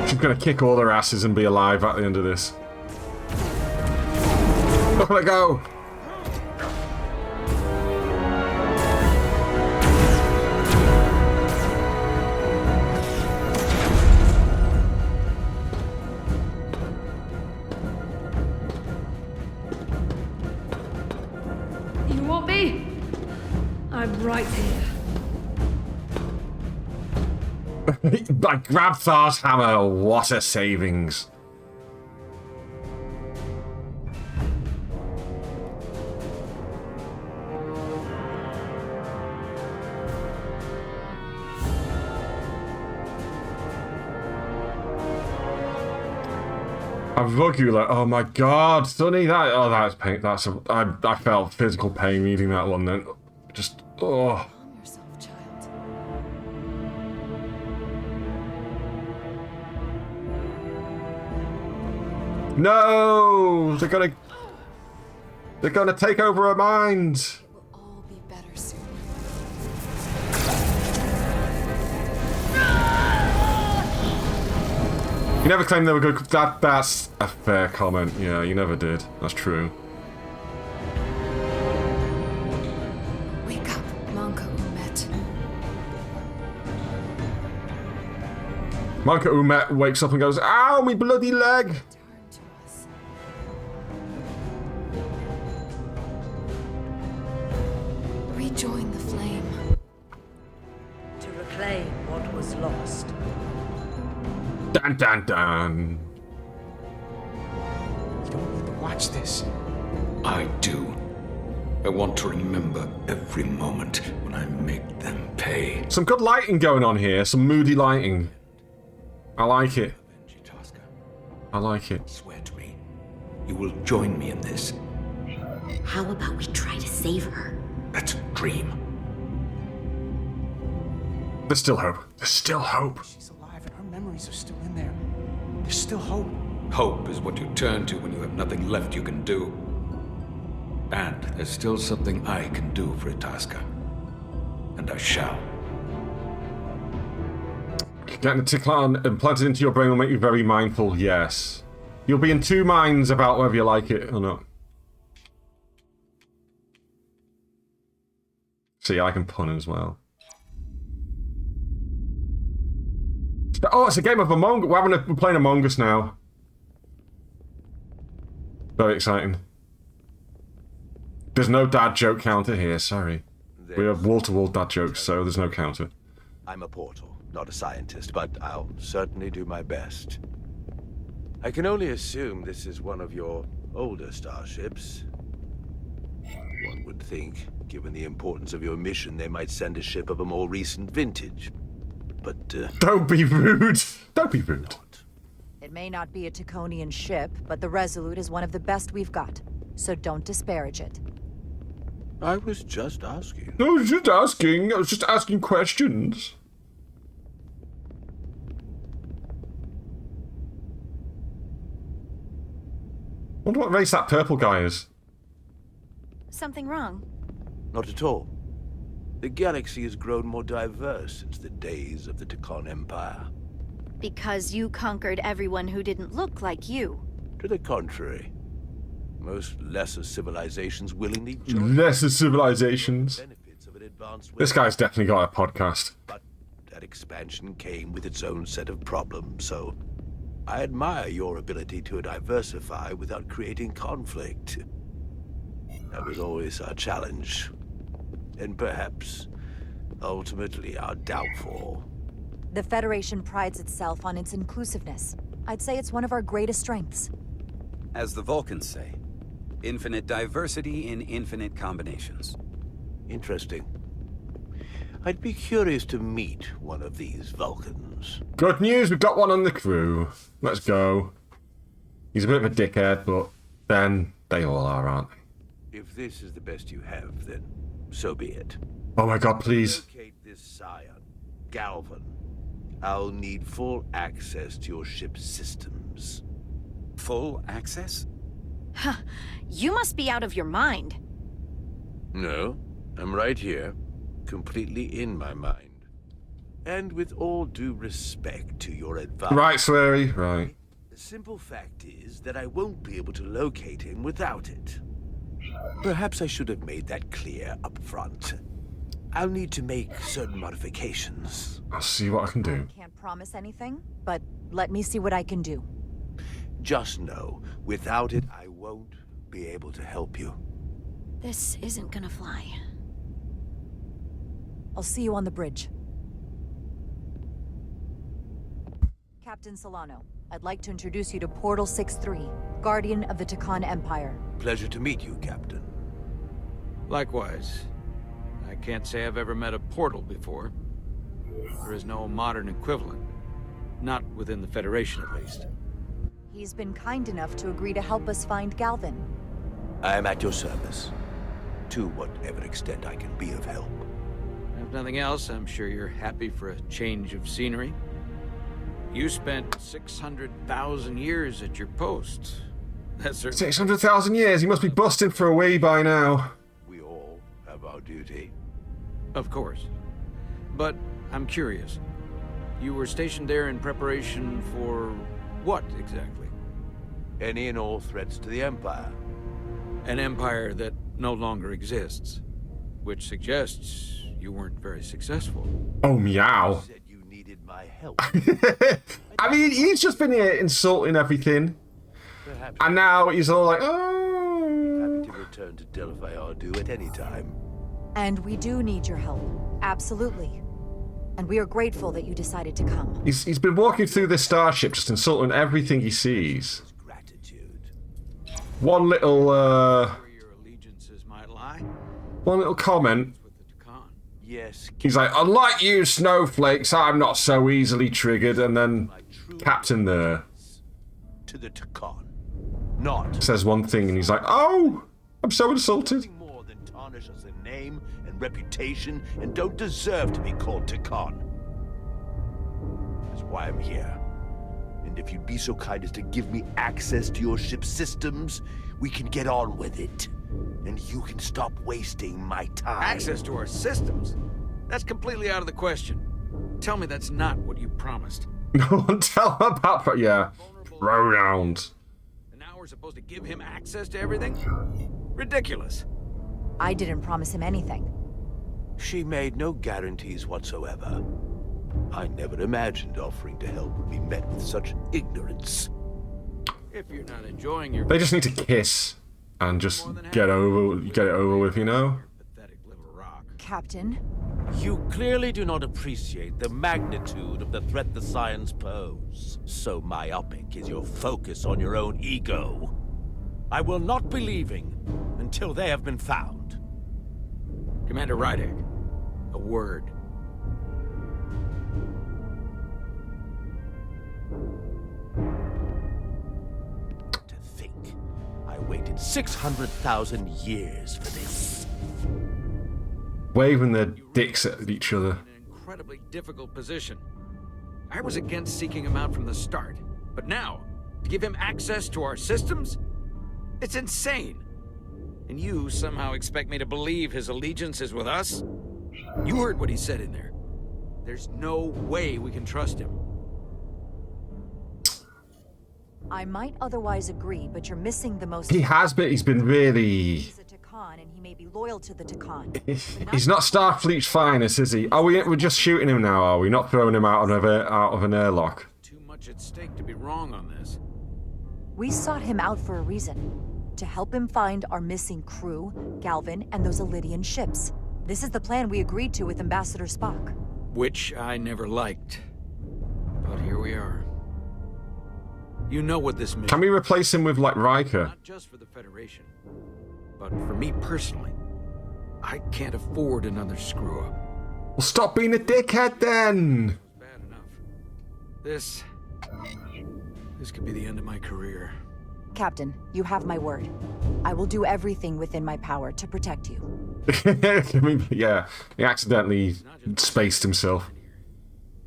[SPEAKER 1] She's gonna kick all their asses and be alive at the end of this. Look where they go!
[SPEAKER 9] You want me? I'm right here.
[SPEAKER 1] I grabbed Thar's hammer. What a savings. Avugula, oh my god, Sonny, that's pain. I felt physical pain reading that one then. Just, oh.
[SPEAKER 4] Calm yourself, child.
[SPEAKER 1] No! They're gonna take over her mind.
[SPEAKER 4] It will all be better soon.
[SPEAKER 1] You never claimed they were good. That's a fair comment. Yeah, you never did. That's true.
[SPEAKER 4] Wake up, Manka Umet.
[SPEAKER 1] Manka Umet wakes up and goes, "Ow, me bloody leg!"
[SPEAKER 4] Turn to us. Rejoin the flame.
[SPEAKER 9] To reclaim what was lost.
[SPEAKER 1] Dun dun dun.
[SPEAKER 8] You don't need to watch this.
[SPEAKER 11] I do. I want to remember every moment when I make them pay.
[SPEAKER 1] Some good lighting going on here. Some moody lighting. I like it.
[SPEAKER 11] Itasca,
[SPEAKER 1] I like it.
[SPEAKER 11] swear to me, you will join me in this.
[SPEAKER 10] How about we try to save her?
[SPEAKER 11] That's a dream.
[SPEAKER 1] There's still hope. There's still hope.
[SPEAKER 8] She's alive and her memories are still in there. There's still hope.
[SPEAKER 11] Hope is what you turn to when you have nothing left you can do. And there's still something I can do for Itasca. And I shall.
[SPEAKER 1] Getting the Ticlan implanted into your brain will make you very mindful, yes. You'll be in two minds about whether you like it or not. See, I can pun as well. Oh, it's a game of Among Us. We're playing Among Us now. Very exciting. There's no dad joke counter here, sorry. We have wall-to-wall dad jokes, so there's no counter.
[SPEAKER 7] I'm a portal, not a scientist, but I'll certainly do my best. I can only assume this is one of your older starships. One would think, given the importance of your mission, they might send a ship of a more recent vintage. But,
[SPEAKER 1] Don't be rude! Don't be rude.
[SPEAKER 4] It may not be a Taconian ship, but the Resolute is one of the best we've got. So don't disparage it.
[SPEAKER 7] I was just asking.
[SPEAKER 1] I was just asking questions. Wonder what race that purple guy is.
[SPEAKER 2] Something wrong?
[SPEAKER 7] Not at all. The galaxy has grown more diverse since the days of the Tacon Empire.
[SPEAKER 2] Because you conquered everyone who didn't look like you.
[SPEAKER 7] To the contrary. Most lesser civilizations willingly joined.
[SPEAKER 1] Lesser civilizations.
[SPEAKER 7] Benefits of an advanced
[SPEAKER 1] This guy's definitely got a podcast.
[SPEAKER 7] But that expansion came with its own set of problems, so I admire your ability to diversify without creating conflict. That was always our challenge. And perhaps, ultimately, our downfall.
[SPEAKER 4] The Federation prides itself on its inclusiveness. I'd say it's one of our greatest strengths.
[SPEAKER 5] As the Vulcans say, infinite diversity in infinite combinations.
[SPEAKER 7] Interesting. I'd be curious to meet one of these Vulcans.
[SPEAKER 1] Good news, we've got one on the crew. Let's go. He's a bit of a dickhead, but then they all are, aren't they?
[SPEAKER 7] If this is the best you have, then so be it.
[SPEAKER 1] Oh my god, please.
[SPEAKER 7] Locate this scion, Galvan. I'll need full access to your ship's systems.
[SPEAKER 5] Full access?
[SPEAKER 2] Huh. You must be out of your mind.
[SPEAKER 7] No, I'm right here, completely in my mind. And with all due respect to your advice.
[SPEAKER 1] Right, Sweary, right.
[SPEAKER 7] The simple fact is that I won't be able to locate him without it. Perhaps I should have made that clear up front. I'll need to make certain modifications.
[SPEAKER 1] I'll see what I can do.
[SPEAKER 4] I can't promise anything, but let me see what I can do.
[SPEAKER 7] Just know, without it, I won't be able to help you.
[SPEAKER 2] This isn't gonna fly.
[SPEAKER 4] I'll see you on the bridge. Captain Solano, I'd like to introduce you to Portal 6-3, Guardian of the Tacon Empire.
[SPEAKER 7] Pleasure to meet you, Captain.
[SPEAKER 11] Likewise. I can't say I've ever met a portal before. There is no modern equivalent. Not within the Federation, at least.
[SPEAKER 4] He's been kind enough to agree to help us find Galvan.
[SPEAKER 7] I am at your service. To whatever extent I can be of help.
[SPEAKER 11] If nothing else, I'm sure you're happy for a change of scenery. You spent 600,000 years at your post. That's certainly
[SPEAKER 1] 600,000 years? He must be busting for a wee by now.
[SPEAKER 7] We all have our duty.
[SPEAKER 11] Of course. But I'm curious. You were stationed there in preparation for what, exactly?
[SPEAKER 7] Any and all threats to the Empire.
[SPEAKER 11] An empire that no longer exists. Which suggests you weren't very successful.
[SPEAKER 1] Oh, meow.
[SPEAKER 7] You said you needed my help.
[SPEAKER 1] I mean, he's just been here insulting everything.
[SPEAKER 7] Perhaps
[SPEAKER 1] And now he's all like, oh.
[SPEAKER 7] happy to return to Delphi Ardu at any time.
[SPEAKER 4] And we do need your help. Absolutely. And we are grateful that you decided to come.
[SPEAKER 1] He's been walking through this starship just insulting everything he sees.
[SPEAKER 7] Gratitude.
[SPEAKER 1] One little,
[SPEAKER 11] Where your allegiances might lie.
[SPEAKER 1] one little comment.
[SPEAKER 11] With the Tacon.
[SPEAKER 7] Yes,
[SPEAKER 1] He's like, unlike you snowflakes, I'm not so easily triggered. And then Captain there
[SPEAKER 7] to the Tacon. Not
[SPEAKER 1] says one thing and he's like, oh, I'm so insulted.
[SPEAKER 7] nothing more than tarnish us in name and reputation and don't deserve to be called Tacon. That's why I'm here. And if you'd be so kind as to give me access to your ship's systems, we can get on with it. And you can stop wasting my time.
[SPEAKER 11] Access to our systems? That's completely out of the question. Tell me that's not what you promised.
[SPEAKER 1] No one tell him about, yeah, round.
[SPEAKER 11] And now we're supposed to give him access to everything? Ridiculous.
[SPEAKER 4] I didn't promise him anything.
[SPEAKER 7] She made no guarantees whatsoever. I never imagined offering to help would be met with such ignorance.
[SPEAKER 11] If you're not enjoying your...
[SPEAKER 1] They just need to kiss and just get it over with, you know?
[SPEAKER 4] Captain?
[SPEAKER 7] You clearly do not appreciate the magnitude of the threat the Scions pose. So myopic is your focus on your own ego. I will not be leaving until they have been found.
[SPEAKER 11] Commander Rydek, a word.
[SPEAKER 7] To think, I waited 600,000 years for this.
[SPEAKER 1] Waving their dicks at each other.
[SPEAKER 11] In an incredibly difficult position. I was against seeking him out from the start, but now, to give him access to our systems? It's insane. And you somehow expect me to believe his allegiance is with us? You heard what he said in there. There's no way we can trust him.
[SPEAKER 4] I might otherwise agree, but you're missing the most...
[SPEAKER 1] He has been. He's been really...
[SPEAKER 4] He's a Takan, and he may be loyal to the Takan.
[SPEAKER 1] He's not Starfleet's finest, is he? We're just shooting him now, are we? Not throwing him out of an airlock.
[SPEAKER 11] Too much at stake to be wrong on this.
[SPEAKER 4] We sought him out for a reason. To help him find our missing crew, Galvin, and those Elydian ships. This is the plan we agreed to with Ambassador Spock.
[SPEAKER 11] Which I never liked. But here we are. You know what this means.
[SPEAKER 1] Can we replace him with, like, Riker?
[SPEAKER 11] Not just for the Federation, but for me personally. I can't afford another screw-up.
[SPEAKER 1] Well, stop being a dickhead, then!
[SPEAKER 11] Bad enough. This could be the end of my career.
[SPEAKER 4] Captain, you have my word. I will do everything within my power to protect you.
[SPEAKER 1] I mean, yeah, he accidentally spaced himself.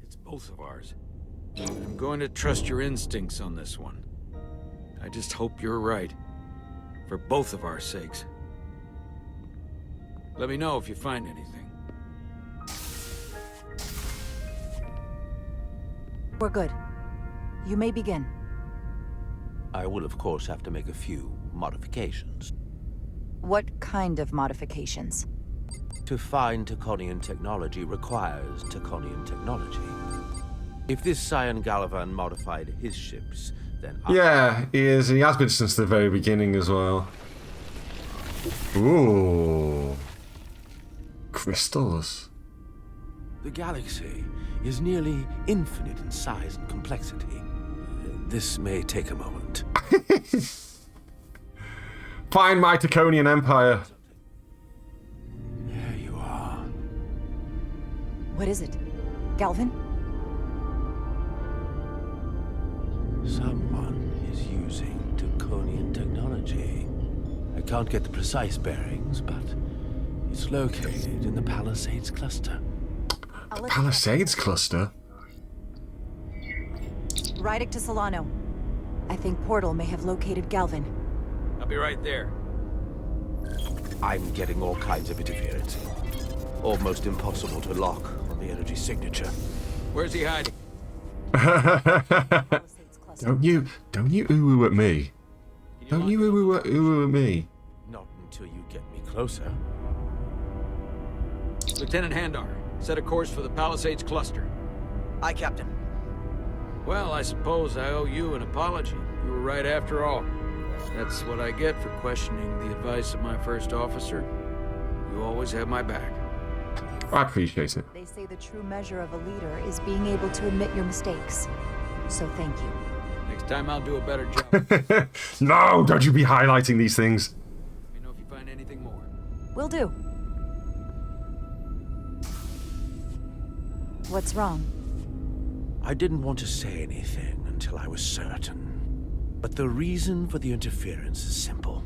[SPEAKER 11] It's both of ours. I'm going to trust your instincts on this one. I just hope you're right. For both of our sakes. Let me know if you find anything.
[SPEAKER 4] We're good. You may begin.
[SPEAKER 7] I will, of course, have to make a few modifications.
[SPEAKER 4] What kind of modifications?
[SPEAKER 7] To find Taconian technology requires Taconian technology. If this Scion Galvan modified his ships, then
[SPEAKER 1] Yeah, he is. He has been since the very beginning as well. Ooh. Crystals.
[SPEAKER 7] The galaxy is nearly infinite in size and complexity. This may take a moment.
[SPEAKER 1] Find my Taconian Empire.
[SPEAKER 7] There you are.
[SPEAKER 4] What is it? Galvin?
[SPEAKER 7] Someone is using Taconian technology. I can't get the precise bearings, but it's located in the Palisades cluster.
[SPEAKER 1] Palisades cluster?
[SPEAKER 4] Rydek to Solano. I think Portal may have located Galvin.
[SPEAKER 11] I'll be right there.
[SPEAKER 7] I'm getting all kinds of interference. Almost impossible to lock on the energy signature.
[SPEAKER 11] Where's he hiding?
[SPEAKER 1] Don't you ooh at me. Don't you ooh at me.
[SPEAKER 7] Not until you get me closer.
[SPEAKER 11] Lieutenant Handar, set a course for the Palisades cluster.
[SPEAKER 8] Aye, Captain.
[SPEAKER 11] Well, I suppose I owe you an apology. You were right after all. That's what I get for questioning the advice of my first officer. You always have my back.
[SPEAKER 1] I appreciate it.
[SPEAKER 4] They say the true measure of a leader is being able to admit your mistakes. So thank you.
[SPEAKER 11] Next time I'll do a better job.
[SPEAKER 1] No, don't you be highlighting these things.
[SPEAKER 11] Let me know if you find anything more.
[SPEAKER 4] Will do. What's wrong?
[SPEAKER 7] I didn't want to say anything until I was certain. But the reason for the interference is simple.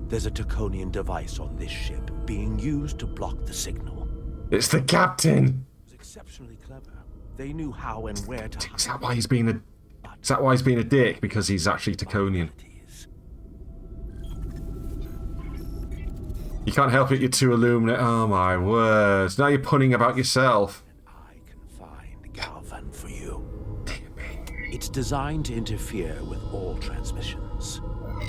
[SPEAKER 7] There's a Taconian device on this ship being used to block the signal.
[SPEAKER 1] It's the captain.
[SPEAKER 7] It was exceptionally clever. They knew how and where to...
[SPEAKER 1] Is that why he's being a dick? Because he's actually Taconian. You can't help it, you're too illuminate. Oh my words. Now you're punning about yourself.
[SPEAKER 7] I can find Galvan for you. It's designed to interfere with all transmissions.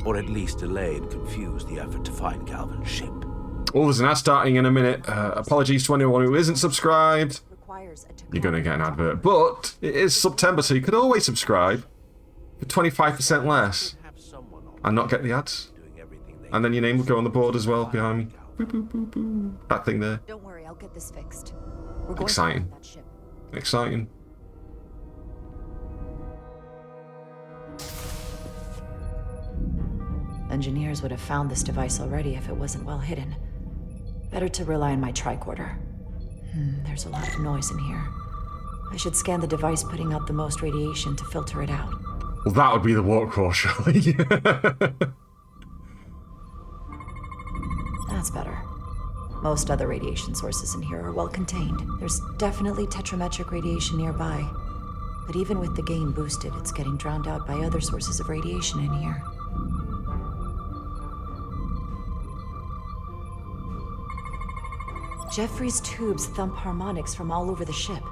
[SPEAKER 7] Or at least delay and confuse the effort to find Galvan's ship.
[SPEAKER 1] Oh, there's an ad starting in a minute. Apologies to anyone who isn't subscribed. you're going to get an advert. But it is September, so you could always subscribe for 25% less and not get the ads. And then your name will go on the board as well behind me. Boop, boop, boop, boop. That thing there.
[SPEAKER 4] Don't worry, I'll get this fixed. We're going
[SPEAKER 1] Exciting.
[SPEAKER 4] to that ship.
[SPEAKER 1] Exciting.
[SPEAKER 4] Engineers would have found this device already if it wasn't well hidden. Better to rely on my tricorder. There's a lot of noise in here. I should scan the device putting out the most radiation to filter it out.
[SPEAKER 1] Well, that would be the warp core, surely.
[SPEAKER 4] That's better. Most other radiation sources in here are well contained. There's definitely tetrametric radiation nearby. But even with the gain boosted, it's getting drowned out by other sources of radiation in here. Jeffrey's tubes thump harmonics from all over the ship.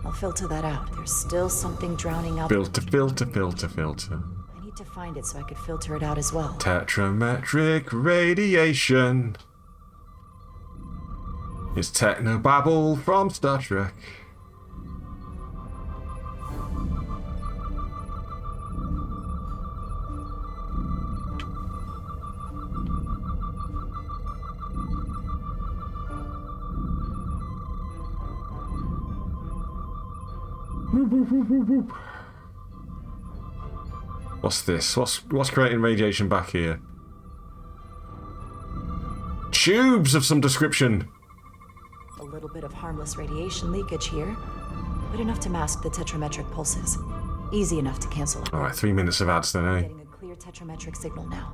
[SPEAKER 4] I'll filter that out. There's still something drowning out.
[SPEAKER 1] Filter, filter, filter, filter.
[SPEAKER 4] I need to find it so I could filter it out as well.
[SPEAKER 1] Tetrametric radiation. It's technobabble from Star Trek. What's this? What's creating radiation back here? Tubes of some description.
[SPEAKER 4] A little bit of harmless radiation leakage here, but enough to mask the tetrametric pulses. Easy enough to cancel out.
[SPEAKER 1] Alright, 3 minutes of ads then, eh?
[SPEAKER 4] Getting a clear tetrametric signal now.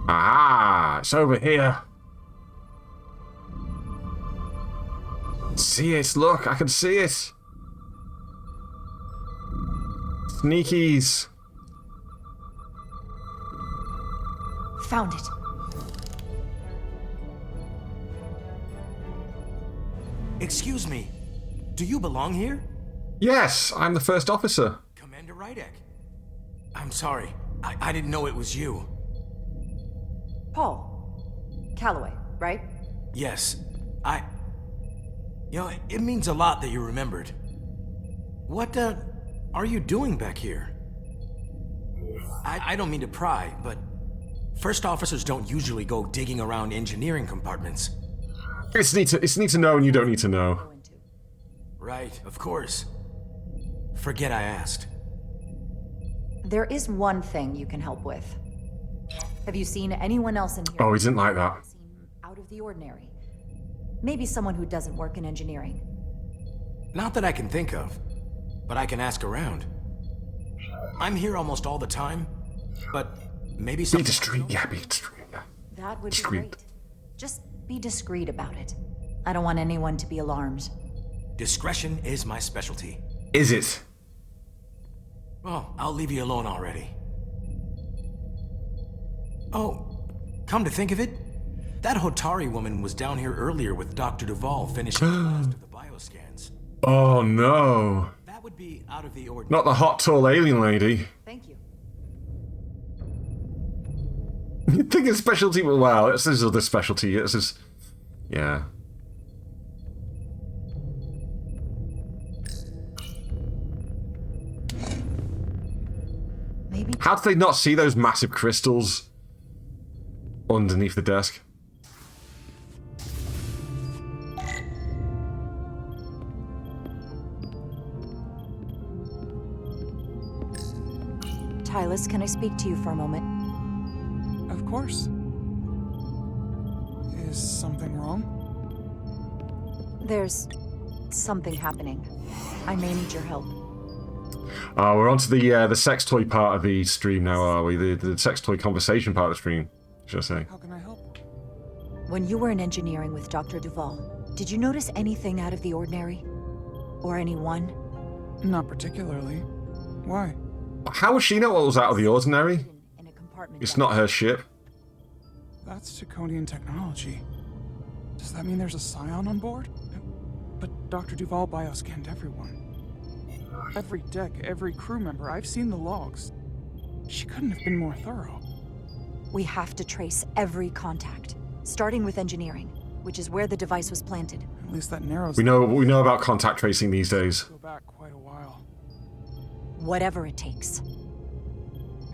[SPEAKER 1] Ah, it's over here. See it, look, I can see it. Sneakies.
[SPEAKER 4] Found it.
[SPEAKER 13] Excuse me. Do you belong here?
[SPEAKER 1] Yes, I'm the first officer.
[SPEAKER 13] Commander Rydek. I'm sorry. I didn't know it was you.
[SPEAKER 4] Paul. Calloway, right?
[SPEAKER 13] Yes. You know, it means a lot that you remembered. What, are you doing back here? I don't mean to pry, but first officers don't usually go digging around engineering compartments.
[SPEAKER 1] It's need to know and you don't need to know.
[SPEAKER 13] Right, of course. Forget I asked.
[SPEAKER 4] There is one thing you can help with. Have you seen anyone else in here?
[SPEAKER 1] Oh, he didn't like that.
[SPEAKER 4] Out of the ordinary. Maybe someone who doesn't work in engineering.
[SPEAKER 13] Not that I can think of, but I can ask around. I'm here almost all the time, but maybe
[SPEAKER 1] Be discreet, yeah, be discreet. Yeah.
[SPEAKER 4] That would be great. Just be discreet about it. I don't want anyone to be alarmed.
[SPEAKER 13] Discretion is my specialty.
[SPEAKER 1] Is it?
[SPEAKER 13] Well, I'll leave you alone already. Oh, come to think of it, that Hotari woman was down here earlier with Dr. Duvall finishing the last of the bioscans.
[SPEAKER 1] Oh no.
[SPEAKER 13] That would be out of the ordinary.
[SPEAKER 1] Not the hot, tall alien lady.
[SPEAKER 4] Thank you.
[SPEAKER 1] You'd think it's specialty, but wow, this is other specialty. This is, yeah.
[SPEAKER 4] Maybe.
[SPEAKER 1] How did they not see those massive crystals underneath the desk?
[SPEAKER 4] Tyler, can I speak to you for a moment?
[SPEAKER 14] Of course. Is something wrong?
[SPEAKER 4] There's something happening. I may need your help.
[SPEAKER 1] We're on to the sex toy part of the stream now, are we? The sex toy conversation part of the stream, should I say.
[SPEAKER 14] How can I help?
[SPEAKER 4] When you were in engineering with Dr. Duvall, did you notice anything out of the ordinary? Or anyone?
[SPEAKER 14] Not particularly. Why?
[SPEAKER 1] How would she know what was out of the ordinary? It's not her ship.
[SPEAKER 14] That's Draconian technology. Does that mean there's a scion on board? But Dr. Duvall bioscanned everyone. Every deck, every crew member, I've seen the logs. She couldn't have been more thorough.
[SPEAKER 4] We have to trace every contact, starting with engineering, which is where the device was planted.
[SPEAKER 14] At least that narrows.
[SPEAKER 1] We know about contact tracing these days.
[SPEAKER 14] Go back quite a while.
[SPEAKER 4] Whatever it takes.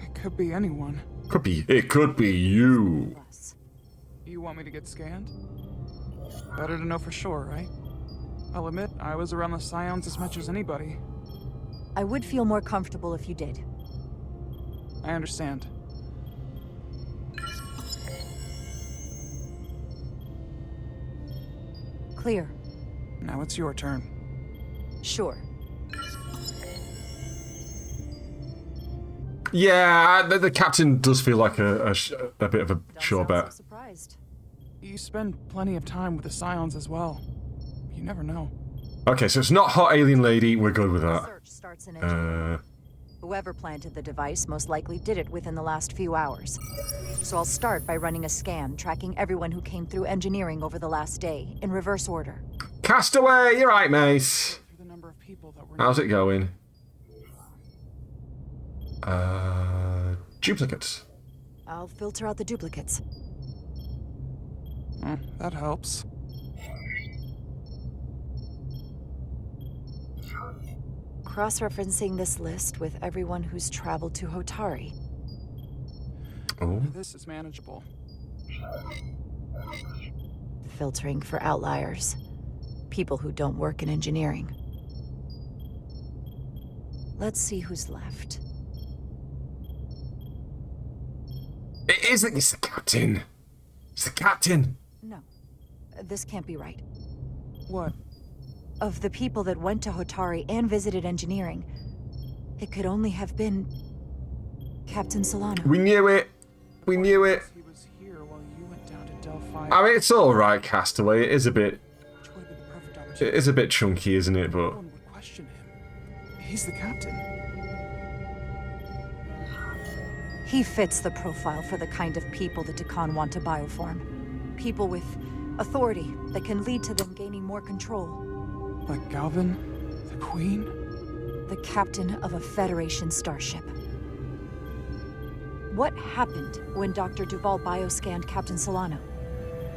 [SPEAKER 14] It could be anyone.
[SPEAKER 1] It could be you.
[SPEAKER 14] You want me to get scanned? Better to know for sure, right? I'll admit, I was around the Scions as much as anybody.
[SPEAKER 4] I would feel more comfortable if you did.
[SPEAKER 14] I understand.
[SPEAKER 4] Clear.
[SPEAKER 14] Now it's your turn.
[SPEAKER 4] Sure.
[SPEAKER 1] Yeah, the captain does feel like a bit of a sure bet.
[SPEAKER 4] Surprised.
[SPEAKER 14] You spend plenty of time with the Scions as well. You never know.
[SPEAKER 1] Okay, so it's not hot alien lady. We're good with that.
[SPEAKER 4] Search starts in engineering. Whoever planted the device most likely did it within the last few hours. So I'll start by running a scan, tracking everyone who came through engineering over the last day, in reverse order.
[SPEAKER 1] Castaway, you're right, mate. How's it going? Duplicates.
[SPEAKER 4] I'll filter out the duplicates.
[SPEAKER 14] That helps.
[SPEAKER 4] Cross-referencing this list with everyone who's traveled to Hotari.
[SPEAKER 1] Oh.
[SPEAKER 14] This is manageable.
[SPEAKER 4] Filtering for outliers. People who don't work in engineering. Let's see who's left.
[SPEAKER 1] It's the captain. It's the captain.
[SPEAKER 4] No. This can't be right.
[SPEAKER 14] What?
[SPEAKER 4] Of the people that went to Hotari and visited engineering, it could only have been Captain Solano.
[SPEAKER 1] We knew it. We knew it.
[SPEAKER 14] He was here while you went down to Delphi.
[SPEAKER 1] I mean, it's all right, Castaway. It is a bit chunky, isn't it? But
[SPEAKER 14] no one would question him. He's the captain.
[SPEAKER 4] He fits the profile for the kind of people the Takan want to bioform. People with authority that can lead to them gaining more control.
[SPEAKER 14] Like Galvin? The Queen?
[SPEAKER 4] The captain of a Federation starship. What happened when Dr. Duval bioscanned Captain Solano?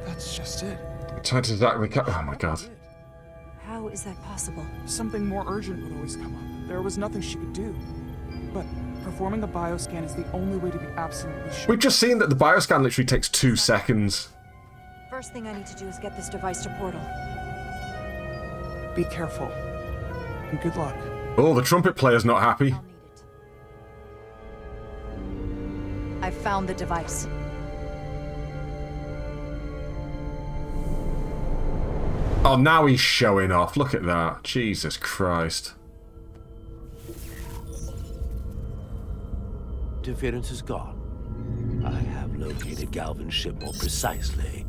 [SPEAKER 14] That's just it.
[SPEAKER 1] Tried to attack the oh my god.
[SPEAKER 4] How is that possible?
[SPEAKER 14] Something more urgent would always come up. There was nothing she could do. But performing a bioscan is the only way to be absolutely sure.
[SPEAKER 1] We've just seen that the bioscan literally takes 2 seconds.
[SPEAKER 4] First thing I need to do is get this device to Portal.
[SPEAKER 14] Be careful. And good luck.
[SPEAKER 1] Oh, the trumpet player's not happy.
[SPEAKER 4] I'll need it. I found the device.
[SPEAKER 1] Oh, now he's showing off. Look at that. Jesus Christ.
[SPEAKER 7] Interference is gone. I have located Galvin's ship more precisely.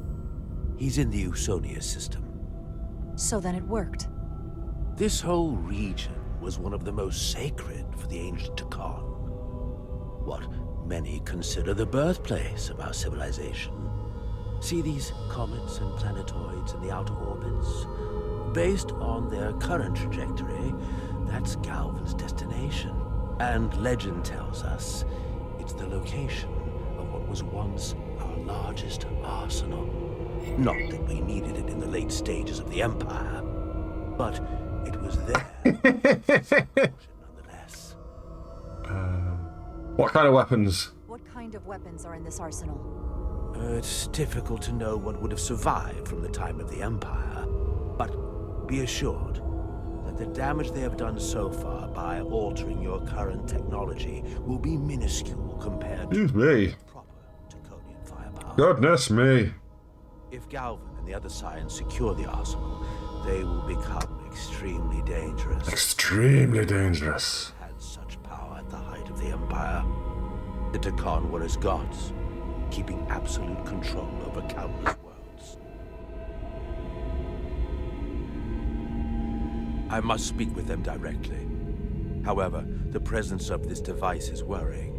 [SPEAKER 7] He's in the Usonia system.
[SPEAKER 4] So then it worked.
[SPEAKER 7] This whole region was one of the most sacred for the ancient Takan. What many consider the birthplace of our civilization. See these comets and planetoids in the outer orbits? Based on their current trajectory, that's Galvin's destination. And legend tells us it's the location of what was once our largest arsenal. Not that we needed it in the late stages of the Empire, but it was there. Nonetheless.
[SPEAKER 1] What kind of weapons?
[SPEAKER 4] What kind of weapons are in this arsenal?
[SPEAKER 7] It's difficult to know what would have survived from the time of the Empire, but be assured that the damage they have done so far by altering your current technology will be minuscule compared to proper Taconian firepower.
[SPEAKER 1] Goodness me.
[SPEAKER 7] If Galvin and the other Scions secure the arsenal, they will become extremely dangerous.
[SPEAKER 1] Extremely dangerous.
[SPEAKER 7] Had such power at the height of the Empire. The Takan were as gods, keeping absolute control over countless worlds. I must speak with them directly. However, the presence of this device is worrying.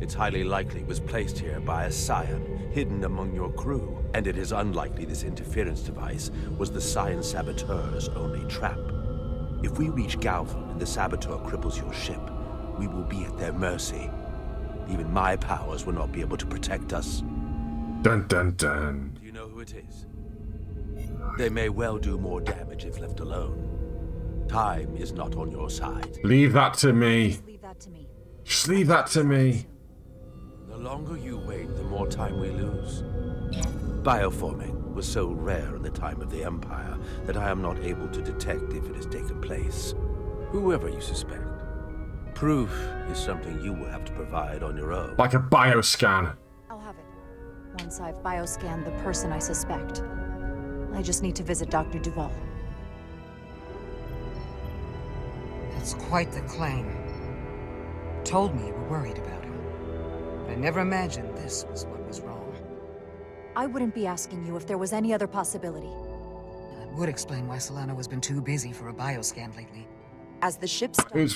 [SPEAKER 7] It's highly likely it was placed here by a Scion, hidden among your crew, and it is unlikely this interference device was the Scion saboteur's only trap. If we reach Galvin and the saboteur cripples your ship, we will be at their mercy. Even my powers will not be able to protect us.
[SPEAKER 1] Dun dun dun.
[SPEAKER 7] Do you know who it is? They may well do more damage if left alone. Time is not on your side.
[SPEAKER 1] Leave that to me.
[SPEAKER 4] Just leave that to me.
[SPEAKER 1] Just leave that to me.
[SPEAKER 7] The longer you wait, the more time we lose. Bioforming was so rare in the time of the Empire that I am not able to detect if it has taken place. Whoever you suspect, proof is something you will have to provide on your own.
[SPEAKER 1] Like a bioscan.
[SPEAKER 4] I'll have it. Once I've bioscanned the person I suspect. I just need to visit Dr. Duval.
[SPEAKER 3] That's quite the claim. Told me you were worried about him. But I never imagined this was what was wrong.
[SPEAKER 4] I wouldn't be asking you if there was any other possibility.
[SPEAKER 3] That would explain why Solano has been too busy for a bioscan lately.
[SPEAKER 4] As the ship's doctor, you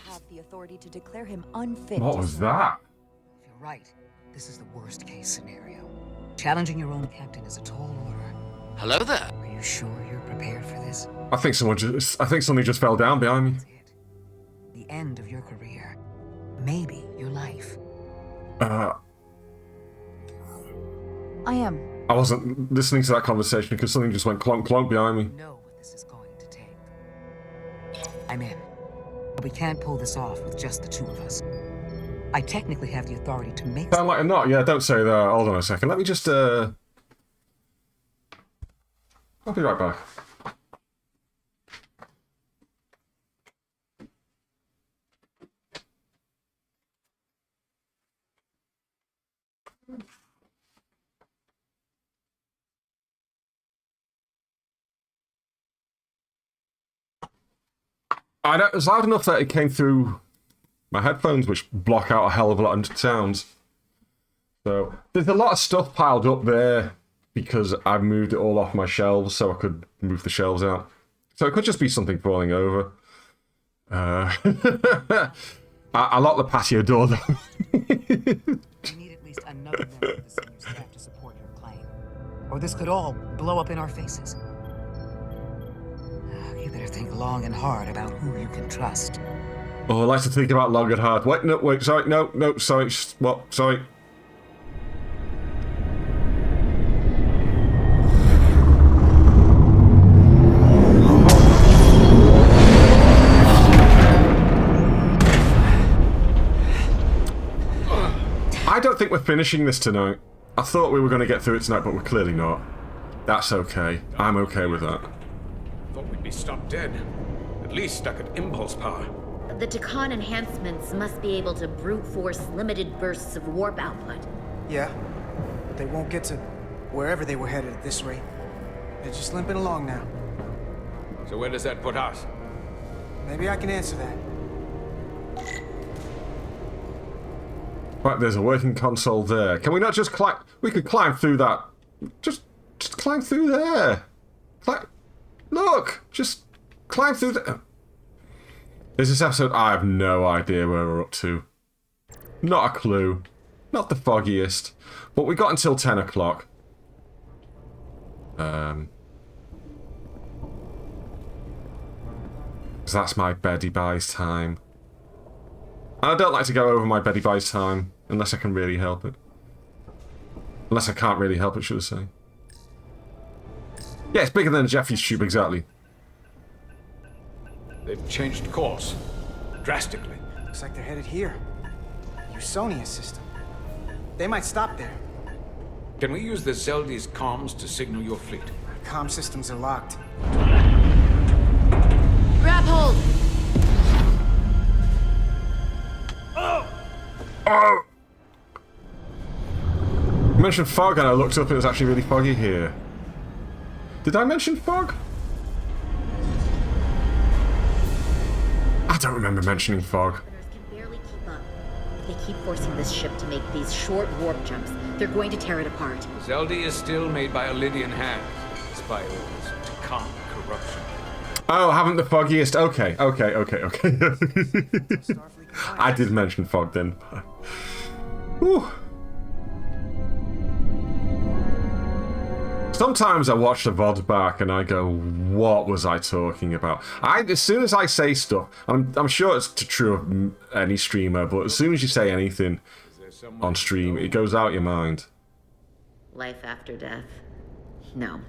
[SPEAKER 4] have the authority to declare him unfit.
[SPEAKER 1] What was that?
[SPEAKER 3] If you're right, this is the worst case scenario. Challenging your own captain is a tall order.
[SPEAKER 6] Hello there.
[SPEAKER 3] Are you sure you're prepared for this?
[SPEAKER 1] I think something just fell down behind me.
[SPEAKER 3] That's it. The end of your career. Maybe your life.
[SPEAKER 1] I
[SPEAKER 4] am.
[SPEAKER 1] wasn't listening to that conversation because something just went clonk clonk behind me.
[SPEAKER 3] You know what this is going to take. I'm in. But we can't pull this off with just the two of us. I technically have the authority to make...
[SPEAKER 1] Sound like a knot? Yeah, don't say that. Hold on a second. Let me just, I'll be right back. It was loud enough that it came through my headphones, which block out a hell of a lot of sounds. So there's a lot of stuff piled up there because I moved it all off my shelves so I could move the shelves out. So it could just be something falling over. I locked the patio door though.
[SPEAKER 3] We need at least another member of the senior staff to support your claim. Or this could all blow up in our faces. You better think long and hard about who you can trust.
[SPEAKER 1] Oh, I like to think about long and hard. Wait, sorry, no, sorry, what, sorry. I don't think we're finishing this tonight. I thought we were going to get through it tonight, but we're clearly not. That's okay. I'm okay with that.
[SPEAKER 11] Thought we'd be stopped dead. At least stuck at impulse power.
[SPEAKER 10] The Takan enhancements must be able to brute force limited bursts of warp output.
[SPEAKER 8] Yeah, but they won't get to wherever they were headed at this rate. They're just limping along now.
[SPEAKER 11] So where does that put us?
[SPEAKER 8] Maybe I can answer that.
[SPEAKER 1] Right, there's a working console there. Can we not just climb? We could climb through that. Just climb through there. Look, just climb through there. Is this episode? I have no idea where we're up to. Not a clue. Not the foggiest. But we got until 10 o'clock. Because that's my Betty Buys time. And I don't like to go over my Betty Buys time unless I can really help it. Unless I can't really help it, should I say. Yeah, it's bigger than Jeffy's tube, exactly.
[SPEAKER 11] They've changed course. Drastically.
[SPEAKER 8] Looks like they're headed here. Usonia system. They might stop there.
[SPEAKER 11] Can we use the Zeldy's comms to signal your fleet?
[SPEAKER 8] Comm systems are locked.
[SPEAKER 10] Grab hold!
[SPEAKER 1] Oh! You mentioned fog and I looked up and it was actually really foggy here. Did I mention fog? I don't remember mentioning fog.
[SPEAKER 10] Can barely keep up. If they keep forcing this ship to make these short warp jumps, they're going to tear it apart.
[SPEAKER 11] Zeldy is still made by a Lydian hand, despite all this Takan corruption.
[SPEAKER 1] Oh, haven't the foggiest? Okay. I did mention fog then. Whew. Sometimes I watch the VOD back and I go, what was I talking about? As soon as I say stuff, I'm sure it's true of any streamer, but as soon as you say anything on stream, it goes out your mind.
[SPEAKER 10] Life after death? No.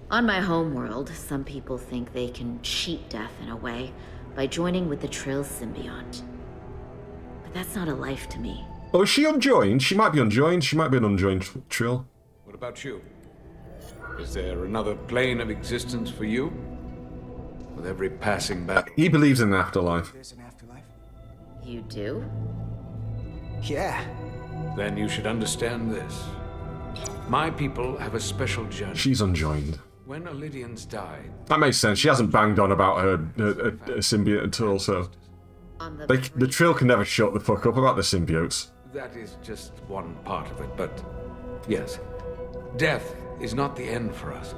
[SPEAKER 10] On my homeworld, some people think they can cheat death in a way by joining with the Trill symbiont. But that's not a life to me.
[SPEAKER 1] Oh, is she unjoined? She might be unjoined. She might be an unjoined Trill.
[SPEAKER 15] What about you? Is there another plane of existence for you? With every passing battle...
[SPEAKER 1] He believes in an afterlife.
[SPEAKER 8] There's an afterlife?
[SPEAKER 10] You do?
[SPEAKER 8] Yeah.
[SPEAKER 15] Then you should understand this. My people have a special judgment.
[SPEAKER 1] She's unjoined.
[SPEAKER 15] When Illydians die...
[SPEAKER 1] That makes sense. She hasn't banged on about her symbiote at all, so... The Trill can never shut the fuck up about the symbiotes.
[SPEAKER 15] That is just one part of it, but... Yes. Death is not the end for us.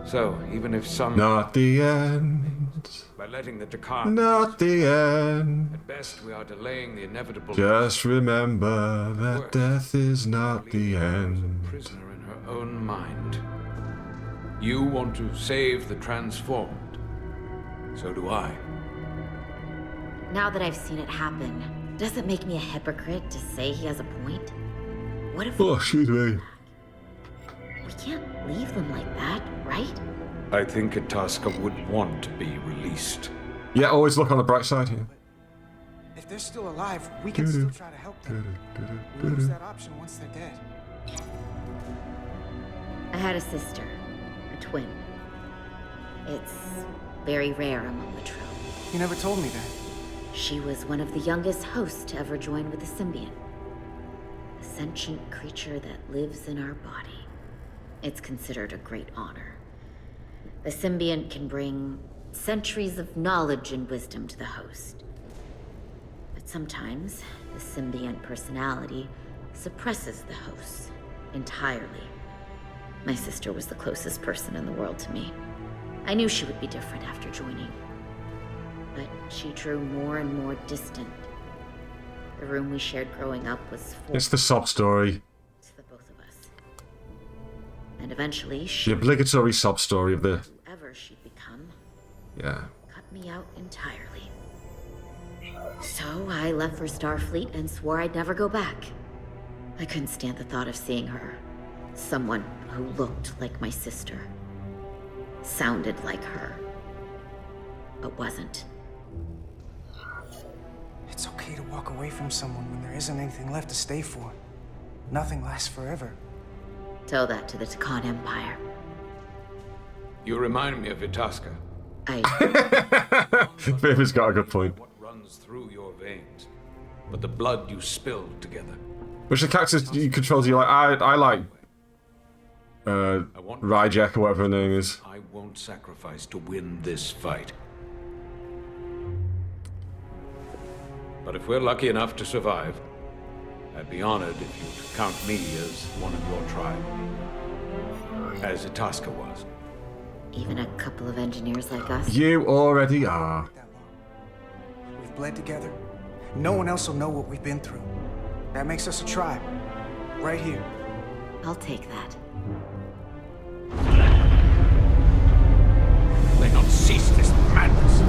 [SPEAKER 15] So, even if some...
[SPEAKER 1] Not the end.
[SPEAKER 15] By letting the Takan...
[SPEAKER 1] Not the end.
[SPEAKER 15] At best, we are delaying the inevitable...
[SPEAKER 1] Just remember that death is not the end.
[SPEAKER 15] Prisoner in her own mind. You want to save the transformed. So do I.
[SPEAKER 10] Now that I've seen it happen, does it make me a hypocrite to say he has a point? What if...
[SPEAKER 1] Oh, excuse me.
[SPEAKER 10] We can't leave them like that, right?
[SPEAKER 15] I think Itasca would want to be released.
[SPEAKER 1] Yeah, always look on the bright side here.
[SPEAKER 8] If they're still alive, we can still try to help them. We lose that option once they're dead.
[SPEAKER 10] I had a sister, a twin. It's very rare among the Trill.
[SPEAKER 8] You never told me that.
[SPEAKER 10] She was one of the youngest hosts to ever join with the symbiont. A sentient creature that lives in our body. It's considered a great honor. The symbiont can bring centuries of knowledge and wisdom to the host. But sometimes, the symbiont personality suppresses the host entirely. My sister was the closest person in the world to me. I knew she would be different after joining. But she drew more and more distant. The room we shared growing up was full.
[SPEAKER 1] It's the sob story.
[SPEAKER 10] To the both of us. And eventually she...
[SPEAKER 1] The obligatory sob story of the...
[SPEAKER 10] Whoever she'd become...
[SPEAKER 1] Yeah.
[SPEAKER 10] Cut me out entirely. So I left for Starfleet and swore I'd never go back. I couldn't stand the thought of seeing her. Someone who looked like my sister. Sounded like her. But wasn't.
[SPEAKER 8] It's okay to walk away from someone when there isn't anything left to stay for. Nothing lasts forever.
[SPEAKER 10] Tell that to the Takan Empire.
[SPEAKER 15] You remind me of Itasca.
[SPEAKER 1] Vivi's got a good point.
[SPEAKER 15] What runs through your veins, but the blood you spilled together.
[SPEAKER 1] Which the characters you control, you like? I like Ryjek or whatever her name is.
[SPEAKER 15] I won't sacrifice to win this fight. But if we're lucky enough to survive, I'd be honored if you'd count me as one of your tribe. As Itasca was.
[SPEAKER 10] Even a couple of engineers like us?
[SPEAKER 1] You already are.
[SPEAKER 8] We've bled together. No one else will know what we've been through. That makes us a tribe. Right here.
[SPEAKER 10] I'll take that.
[SPEAKER 15] They not cease this madness.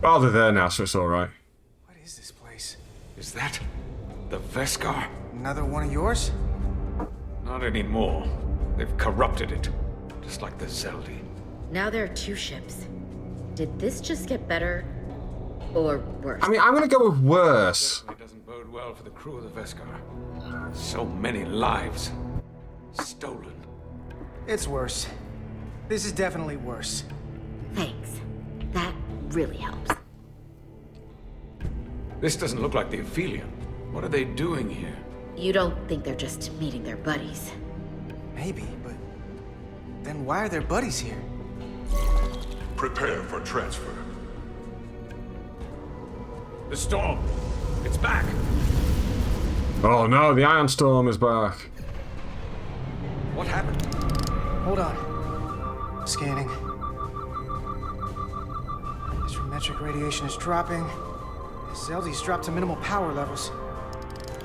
[SPEAKER 1] Oh, they're there now, so it's alright.
[SPEAKER 8] What is this place?
[SPEAKER 15] Is that the Veskar?
[SPEAKER 8] Another one of yours?
[SPEAKER 15] Not anymore. They've corrupted it. Just like the Zeldi.
[SPEAKER 10] Now there are 2 ships. Did this just get better? Or worse?
[SPEAKER 1] I mean, I'm gonna go with worse.
[SPEAKER 15] It doesn't bode well for the crew of the Veskar. So many lives stolen.
[SPEAKER 8] It's worse. This is definitely worse.
[SPEAKER 10] Thanks. That really helps.
[SPEAKER 15] This doesn't look like the Aphelion. What are they doing here?
[SPEAKER 10] You don't think they're just meeting their buddies?
[SPEAKER 8] Maybe, but then why are their buddies here?
[SPEAKER 16] Prepare for transfer.
[SPEAKER 15] The storm! It's back!
[SPEAKER 1] Oh no, the Iron Storm is back.
[SPEAKER 15] What happened?
[SPEAKER 8] Hold on. Scanning. Astrometric radiation is dropping. Zeldi's dropped to minimal power levels.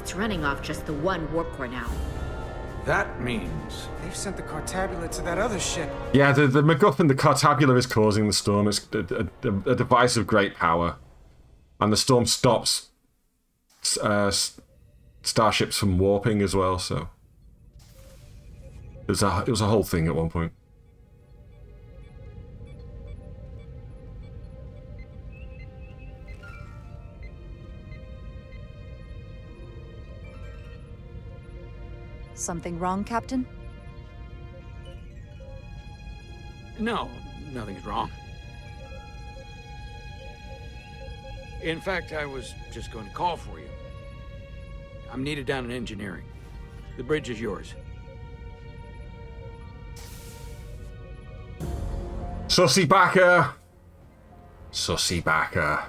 [SPEAKER 10] It's running off just the one warp core now.
[SPEAKER 15] That means...
[SPEAKER 8] They've sent the Cartabula to that other ship.
[SPEAKER 1] Yeah, the MacGuffin, the Cartabula, is causing the storm. It's a device of great power. And the storm stops starships from warping as well, so... It was a whole thing at one point.
[SPEAKER 4] Something wrong, Captain?
[SPEAKER 11] No, nothing's wrong. In fact, I was just going to call for you. I'm needed down in engineering. The bridge is yours.
[SPEAKER 1] Sussy backer! Sussy backer.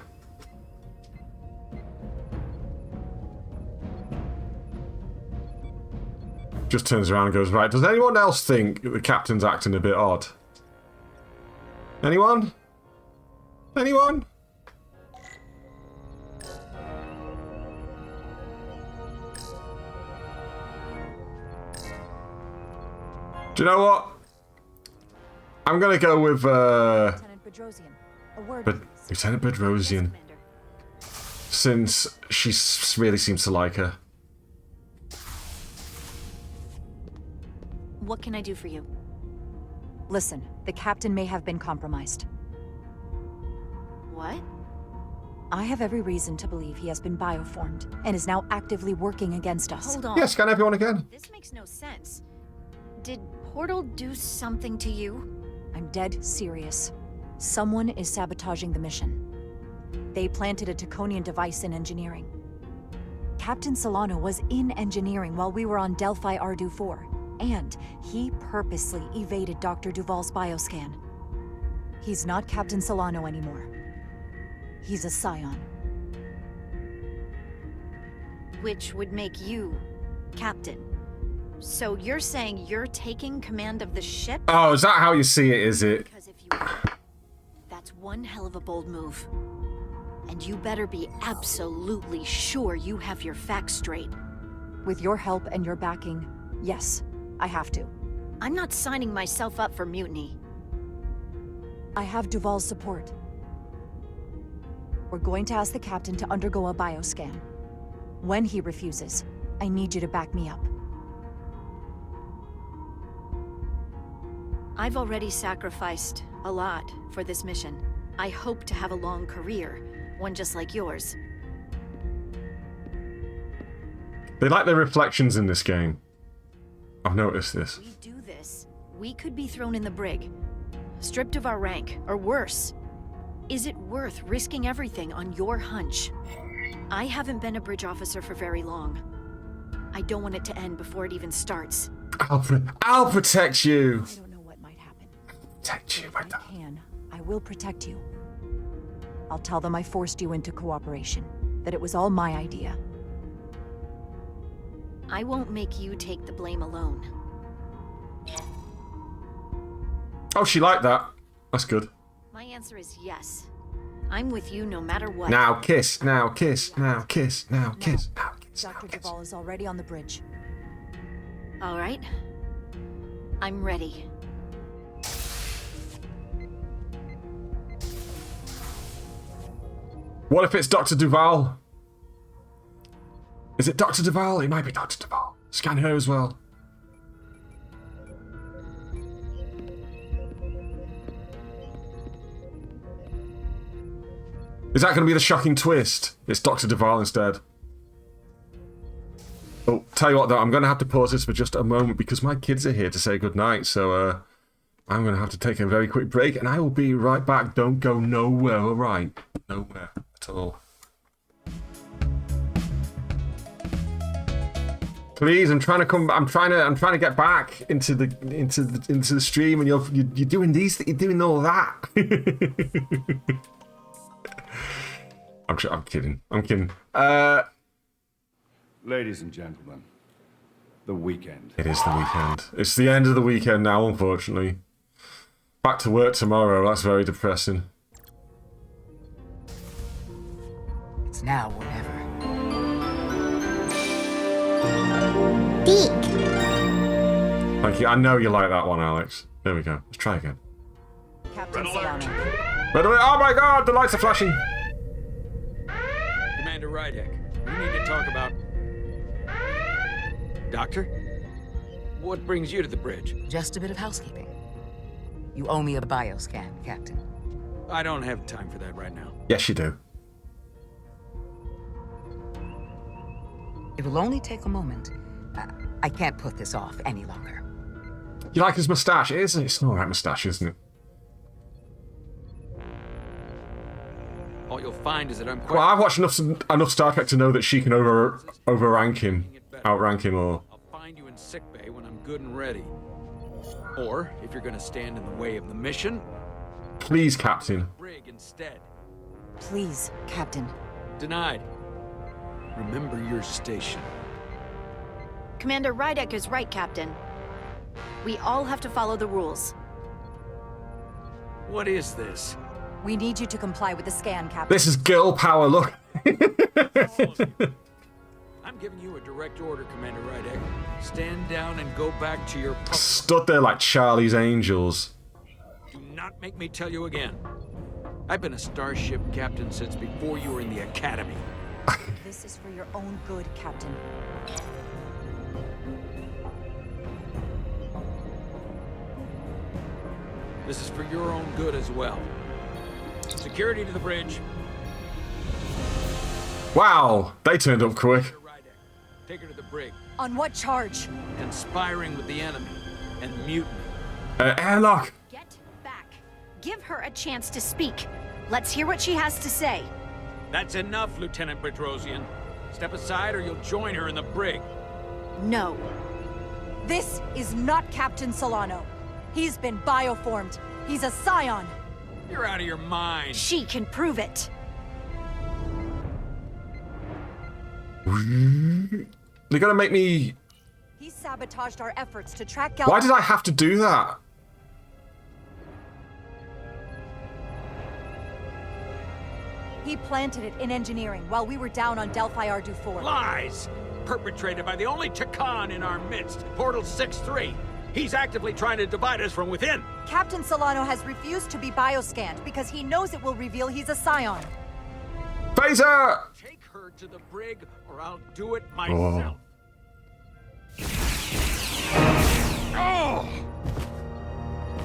[SPEAKER 1] Just turns around and goes, right, does anyone else think the captain's acting a bit odd? Anyone? Anyone? Do you know what? I'm gonna go with
[SPEAKER 4] Lieutenant Bedrosian. A word, please.
[SPEAKER 1] Lieutenant Bedrosian. Since she really seems to like her.
[SPEAKER 2] What can I do for you?
[SPEAKER 4] Listen, the captain may have been compromised.
[SPEAKER 2] What?
[SPEAKER 4] I have every reason to believe he has been bioformed and is now actively working against us.
[SPEAKER 2] Hold on.
[SPEAKER 1] Yeah, scan everyone again.
[SPEAKER 2] This makes no sense. Did Portal do something to you?
[SPEAKER 4] I'm dead serious. Someone is sabotaging the mission. They planted a Taconian device in engineering. Captain Solano was in engineering while we were on Delphi Ardu 4, and he purposely evaded Dr. Duval's bioscan. He's not Captain Solano anymore. He's a Scion.
[SPEAKER 2] Which would make you Captain. So you're saying you're taking command of the ship?
[SPEAKER 1] Oh, is that how you see it, is it?
[SPEAKER 2] Because if you that's one hell of a bold move. And you better be absolutely sure you have your facts straight.
[SPEAKER 4] With your help and your backing, yes, I have to.
[SPEAKER 2] I'm not signing myself up for mutiny.
[SPEAKER 4] I have Duval's support. We're going to ask the captain to undergo a bioscan. When he refuses, I need you to back me up.
[SPEAKER 2] I've already sacrificed a lot for this mission. I hope to have a long career, one just like yours.
[SPEAKER 1] They like their reflections in this game. I've noticed this.
[SPEAKER 2] If we do this, we could be thrown in the brig, stripped of our rank, or worse. Is it worth risking everything on your hunch? I haven't been a bridge officer for very long. I don't want it to end before it even starts.
[SPEAKER 1] I'll protect you.
[SPEAKER 4] I don't know what might happen.
[SPEAKER 1] Protect you, my
[SPEAKER 4] If I can, I will protect you. I'll tell them I forced you into cooperation, that it was all my idea.
[SPEAKER 2] I won't make you take the blame alone.
[SPEAKER 1] Oh, she liked that. That's good.
[SPEAKER 2] My answer is yes. I'm with you no matter what.
[SPEAKER 1] Now kiss, now kiss, now kiss, now kiss, now kiss.
[SPEAKER 4] Dr. Duval is already on the bridge.
[SPEAKER 2] All right. I'm ready.
[SPEAKER 1] What if it's Dr. Duval? Is it Dr. Duval? It might be Dr. Duval. Scan her as well. Is that going to be the shocking twist? It's Dr. Duval instead. Oh, tell you what though, I'm going to have to pause this for just a moment because my kids are here to say goodnight, so I'm going to have to take a very quick break and I will be right back. Don't go nowhere, alright? Nowhere at all. Please, I'm trying to come. I'm trying to get back into the stream, and you're doing these. You're doing all that. I'm kidding. I'm kidding.
[SPEAKER 16] Ladies and gentlemen, the weekend.
[SPEAKER 1] It is the weekend. It's the end of the weekend now, unfortunately. Back to work tomorrow. That's very depressing.
[SPEAKER 3] It's now or never.
[SPEAKER 1] Deek. Thank you. I know you like that one, Alex. There we go. Let's try again.
[SPEAKER 17] Captain Solano.
[SPEAKER 1] Oh my god, the lights are flashing.
[SPEAKER 11] Commander Rydek, we need to talk about... Doctor? What brings you to the bridge?
[SPEAKER 3] Just a bit of housekeeping. You owe me a bioscan, Captain.
[SPEAKER 11] I don't have time for that right now.
[SPEAKER 1] Yes, you do.
[SPEAKER 3] It will only take a moment. I can't put this off any longer.
[SPEAKER 1] You like his moustache? It isn't. It's an alright moustache, isn't it?
[SPEAKER 11] All you'll find is that I'm quite...
[SPEAKER 1] Well, I've watched enough Star Trek to know that she can outrank him, or...
[SPEAKER 11] I'll find you in sickbay when I'm good and ready. Or, if you're gonna stand in the way of the mission...
[SPEAKER 1] Please, Captain.
[SPEAKER 11] Brig instead.
[SPEAKER 4] Please, Captain.
[SPEAKER 11] Denied. Remember your station.
[SPEAKER 2] Commander Rydek is right, Captain. We all have to follow the rules.
[SPEAKER 11] What is this?
[SPEAKER 4] We need you to comply with the scan, Captain.
[SPEAKER 1] This is girl power, look.
[SPEAKER 11] I'm giving you a direct order, Commander Rydek. Stand down and go back to your post.
[SPEAKER 1] Stood there like Charlie's Angels.
[SPEAKER 11] Do not make me tell you again. I've been a starship captain since before you were in the academy.
[SPEAKER 4] This is for your own good, Captain.
[SPEAKER 11] This is for your own good as well. Security to the bridge.
[SPEAKER 1] Wow, they turned up quick.
[SPEAKER 11] Take her to the brig.
[SPEAKER 4] On what charge?
[SPEAKER 11] Conspiring with the enemy and mutiny.
[SPEAKER 1] Airlock.
[SPEAKER 2] Get back. Give her a chance to speak. Let's hear what she has to say.
[SPEAKER 11] That's enough, Lieutenant Bedrosian. Step aside or you'll join her in the brig.
[SPEAKER 2] No.
[SPEAKER 4] This is not Captain Solano. He's been bioformed. He's a scion.
[SPEAKER 11] You're out of your mind.
[SPEAKER 2] She can prove it.
[SPEAKER 1] They're gonna make me...
[SPEAKER 4] He sabotaged our efforts to track down...
[SPEAKER 1] Why did I have to do that?
[SPEAKER 4] He planted it in engineering while we were down on Delphi Ardu 4.
[SPEAKER 11] Lies! Perpetrated by the only Takan in our midst, Portal 6-3. He's actively trying to divide us from within.
[SPEAKER 4] Captain Solano has refused to be bioscanned because he knows it will reveal he's a scion.
[SPEAKER 1] Phaser!
[SPEAKER 11] Take her to the brig or I'll do it myself.
[SPEAKER 1] Oh.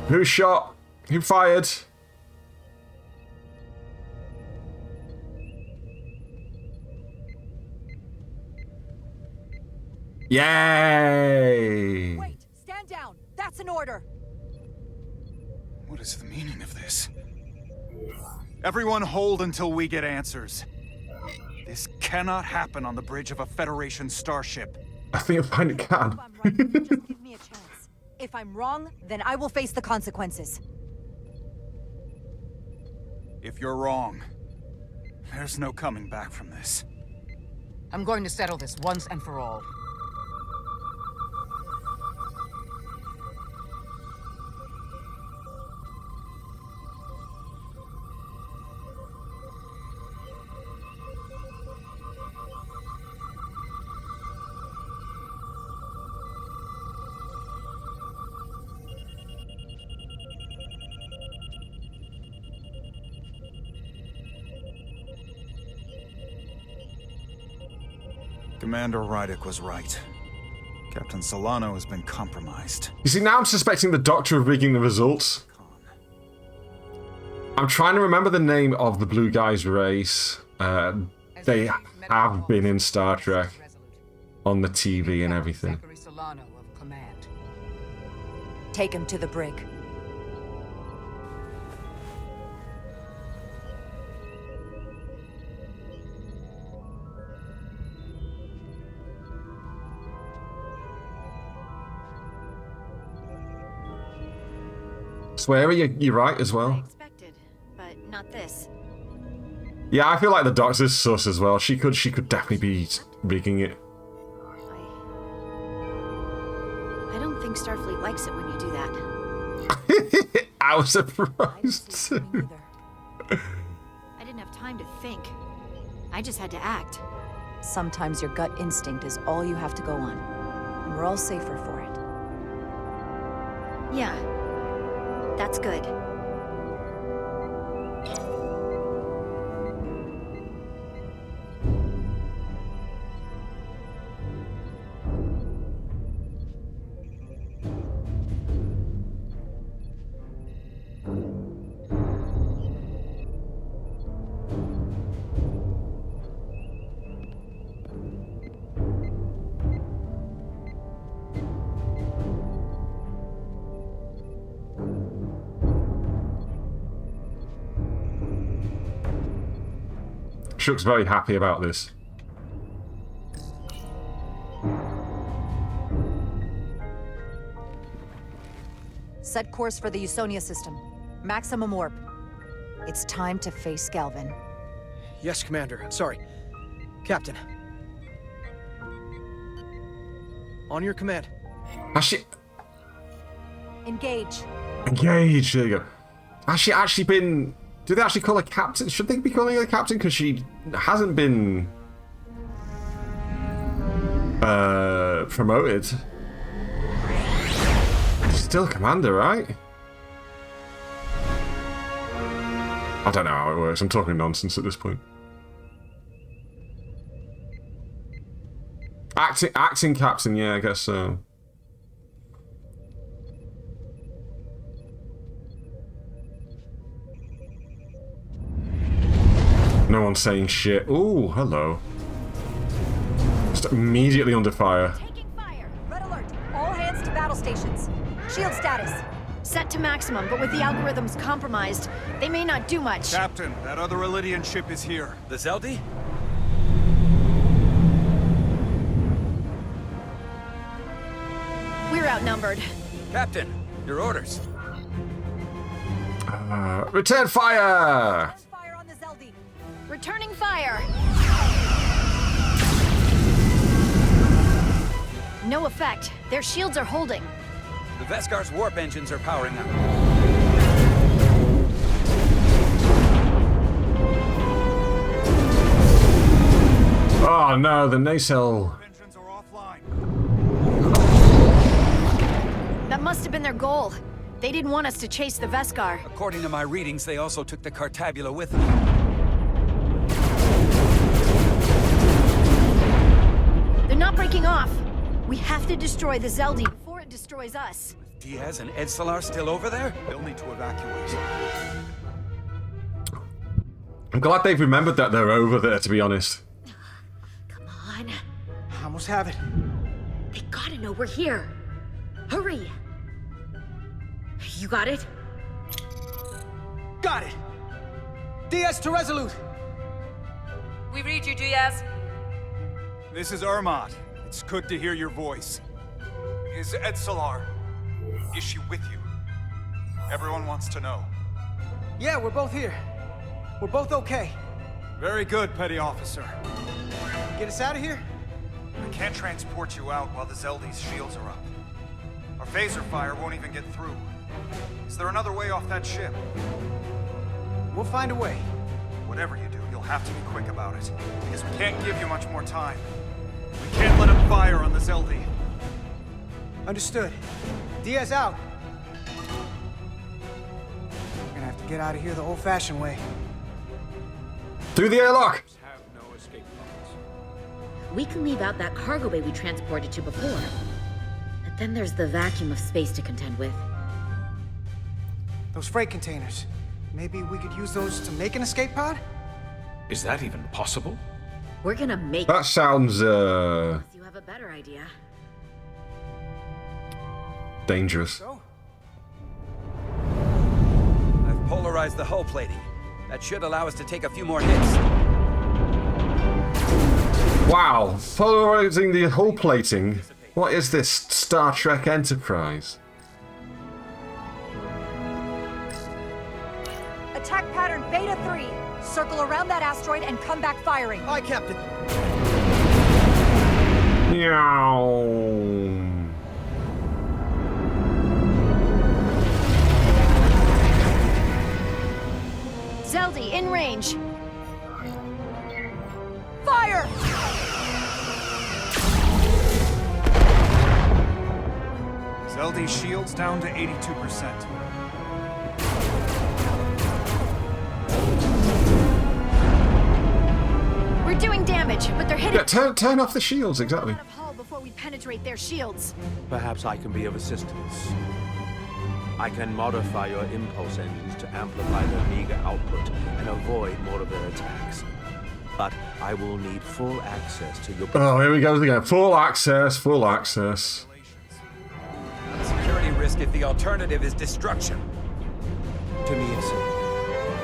[SPEAKER 1] Who shot? Who fired? Yay!
[SPEAKER 4] Wait, stand down. That's an order.
[SPEAKER 18] What is the meaning of this? Everyone hold until we get answers. This cannot happen on the bridge of a Federation starship.
[SPEAKER 1] I think I find it can.
[SPEAKER 4] Just give me a chance. If I'm wrong, then I will face the consequences.
[SPEAKER 18] If you're wrong, there's no coming back from this.
[SPEAKER 3] I'm going to settle this once and for all.
[SPEAKER 18] Commander Rydek was right. Captain Solano has been compromised.
[SPEAKER 1] You see, now I'm suspecting the Doctor of rigging the results. I'm trying to remember the name of the Blue Guys race. They have been in Star Trek on the TV and everything.
[SPEAKER 3] Solano of Command.
[SPEAKER 4] Take him to the brig.
[SPEAKER 1] Swear, you're right as well.
[SPEAKER 2] Expected, but not this.
[SPEAKER 1] Yeah, I feel like the Doctor's sus as well. She could definitely be rigging it.
[SPEAKER 2] I don't think Starfleet likes it when you do that.
[SPEAKER 1] I was surprised too.
[SPEAKER 2] I didn't have time to think. I just had to act.
[SPEAKER 4] Sometimes your gut instinct is all you have to go on. we're all safer for it.
[SPEAKER 2] Yeah. That's good.
[SPEAKER 1] Shook's very happy about this.
[SPEAKER 4] Set course for the Usonia system. Maximum warp. It's time to face Galvin.
[SPEAKER 19] Yes, Commander. Sorry. Captain. On your command.
[SPEAKER 4] Engage.
[SPEAKER 1] Engage. There you go. Has she actually been... Do they actually call her captain? Should they be calling her captain? Because she hasn't been... promoted. She's still commander, right? I don't know how it works. I'm talking nonsense at this point. Acting captain, yeah, I guess so. No one's saying shit. Ooh, hello. Just immediately under fire.
[SPEAKER 4] Taking fire. Red alert. All hands to battle stations. Shield status.
[SPEAKER 2] Set to maximum, but with the algorithms compromised, they may not do much.
[SPEAKER 18] Captain, that other Elydian ship is here.
[SPEAKER 5] The Zeldi?
[SPEAKER 2] We're outnumbered.
[SPEAKER 5] Captain, your orders.
[SPEAKER 1] Return fire!
[SPEAKER 4] Fire on the Zeldi.
[SPEAKER 2] Returning fire. No effect. Their shields are holding.
[SPEAKER 5] The Veskar's warp engines are powering up.
[SPEAKER 1] Oh no, the nacelle.
[SPEAKER 2] That must have been their goal. They didn't want us to chase the Veskar.
[SPEAKER 5] According to my readings, they also took the Cartabula with them.
[SPEAKER 2] They're not breaking off. We have to destroy the Zeldi before it destroys us.
[SPEAKER 5] Diaz and Edsalar still over there?
[SPEAKER 18] They'll need to evacuate.
[SPEAKER 1] I'm glad they've remembered that they're over there, to be honest.
[SPEAKER 10] Come on.
[SPEAKER 8] I almost have it.
[SPEAKER 10] They gotta know we're here. Hurry! You got it?
[SPEAKER 8] Got it! Diaz to Resolute!
[SPEAKER 3] We read you, Diaz.
[SPEAKER 18] This is Ermot. It's good to hear your voice. Is Edsalar... is she with you? Everyone wants to know.
[SPEAKER 8] Yeah, we're both here. We're both okay.
[SPEAKER 18] Very good, Petty Officer.
[SPEAKER 8] Get us out of here?
[SPEAKER 18] I can't transport you out while the Zeldi's shields are up. Our phaser fire won't even get through. Is there another way off that ship?
[SPEAKER 8] We'll find a way.
[SPEAKER 18] Whatever you do, you'll have to be quick about it, because we can't give you much more time. We can't let him fire on the Zeldi.
[SPEAKER 8] Understood. Diaz out. We're gonna have to get out of here the old-fashioned way.
[SPEAKER 1] Through the airlock!
[SPEAKER 15] Have no escape pods.
[SPEAKER 10] We can leave out that cargo bay we transported to before. But then there's the vacuum of space to contend with.
[SPEAKER 8] Those freight containers. Maybe we could use those to make an escape pod?
[SPEAKER 15] Is that even possible?
[SPEAKER 10] We're gonna make
[SPEAKER 1] That sounds,
[SPEAKER 10] Unless you have a better idea.
[SPEAKER 1] dangerous.
[SPEAKER 5] I've polarized the hull plating. That should allow us to take a few more hits.
[SPEAKER 1] Wow, polarizing the hull plating. What is this, Star Trek Enterprise?
[SPEAKER 4] Attack pattern Beta 3. Circle around that asteroid and come back firing.
[SPEAKER 19] Aye, Captain.
[SPEAKER 1] Meow.
[SPEAKER 2] Zeldi, in range.
[SPEAKER 4] Fire!
[SPEAKER 18] these shields down to 82%.
[SPEAKER 2] We're doing damage, but they're hitting.
[SPEAKER 1] Yeah, turn off the shields, exactly.
[SPEAKER 2] Out of hull before we penetrate their shields.
[SPEAKER 7] Perhaps I can be of assistance. I can modify your impulse engines to amplify their meager output and avoid more of their attacks. But I will need full access to your...
[SPEAKER 1] Oh, here we go again. Full access, full access.
[SPEAKER 20] Security risk if the alternative is destruction.
[SPEAKER 7] To me, it's simple.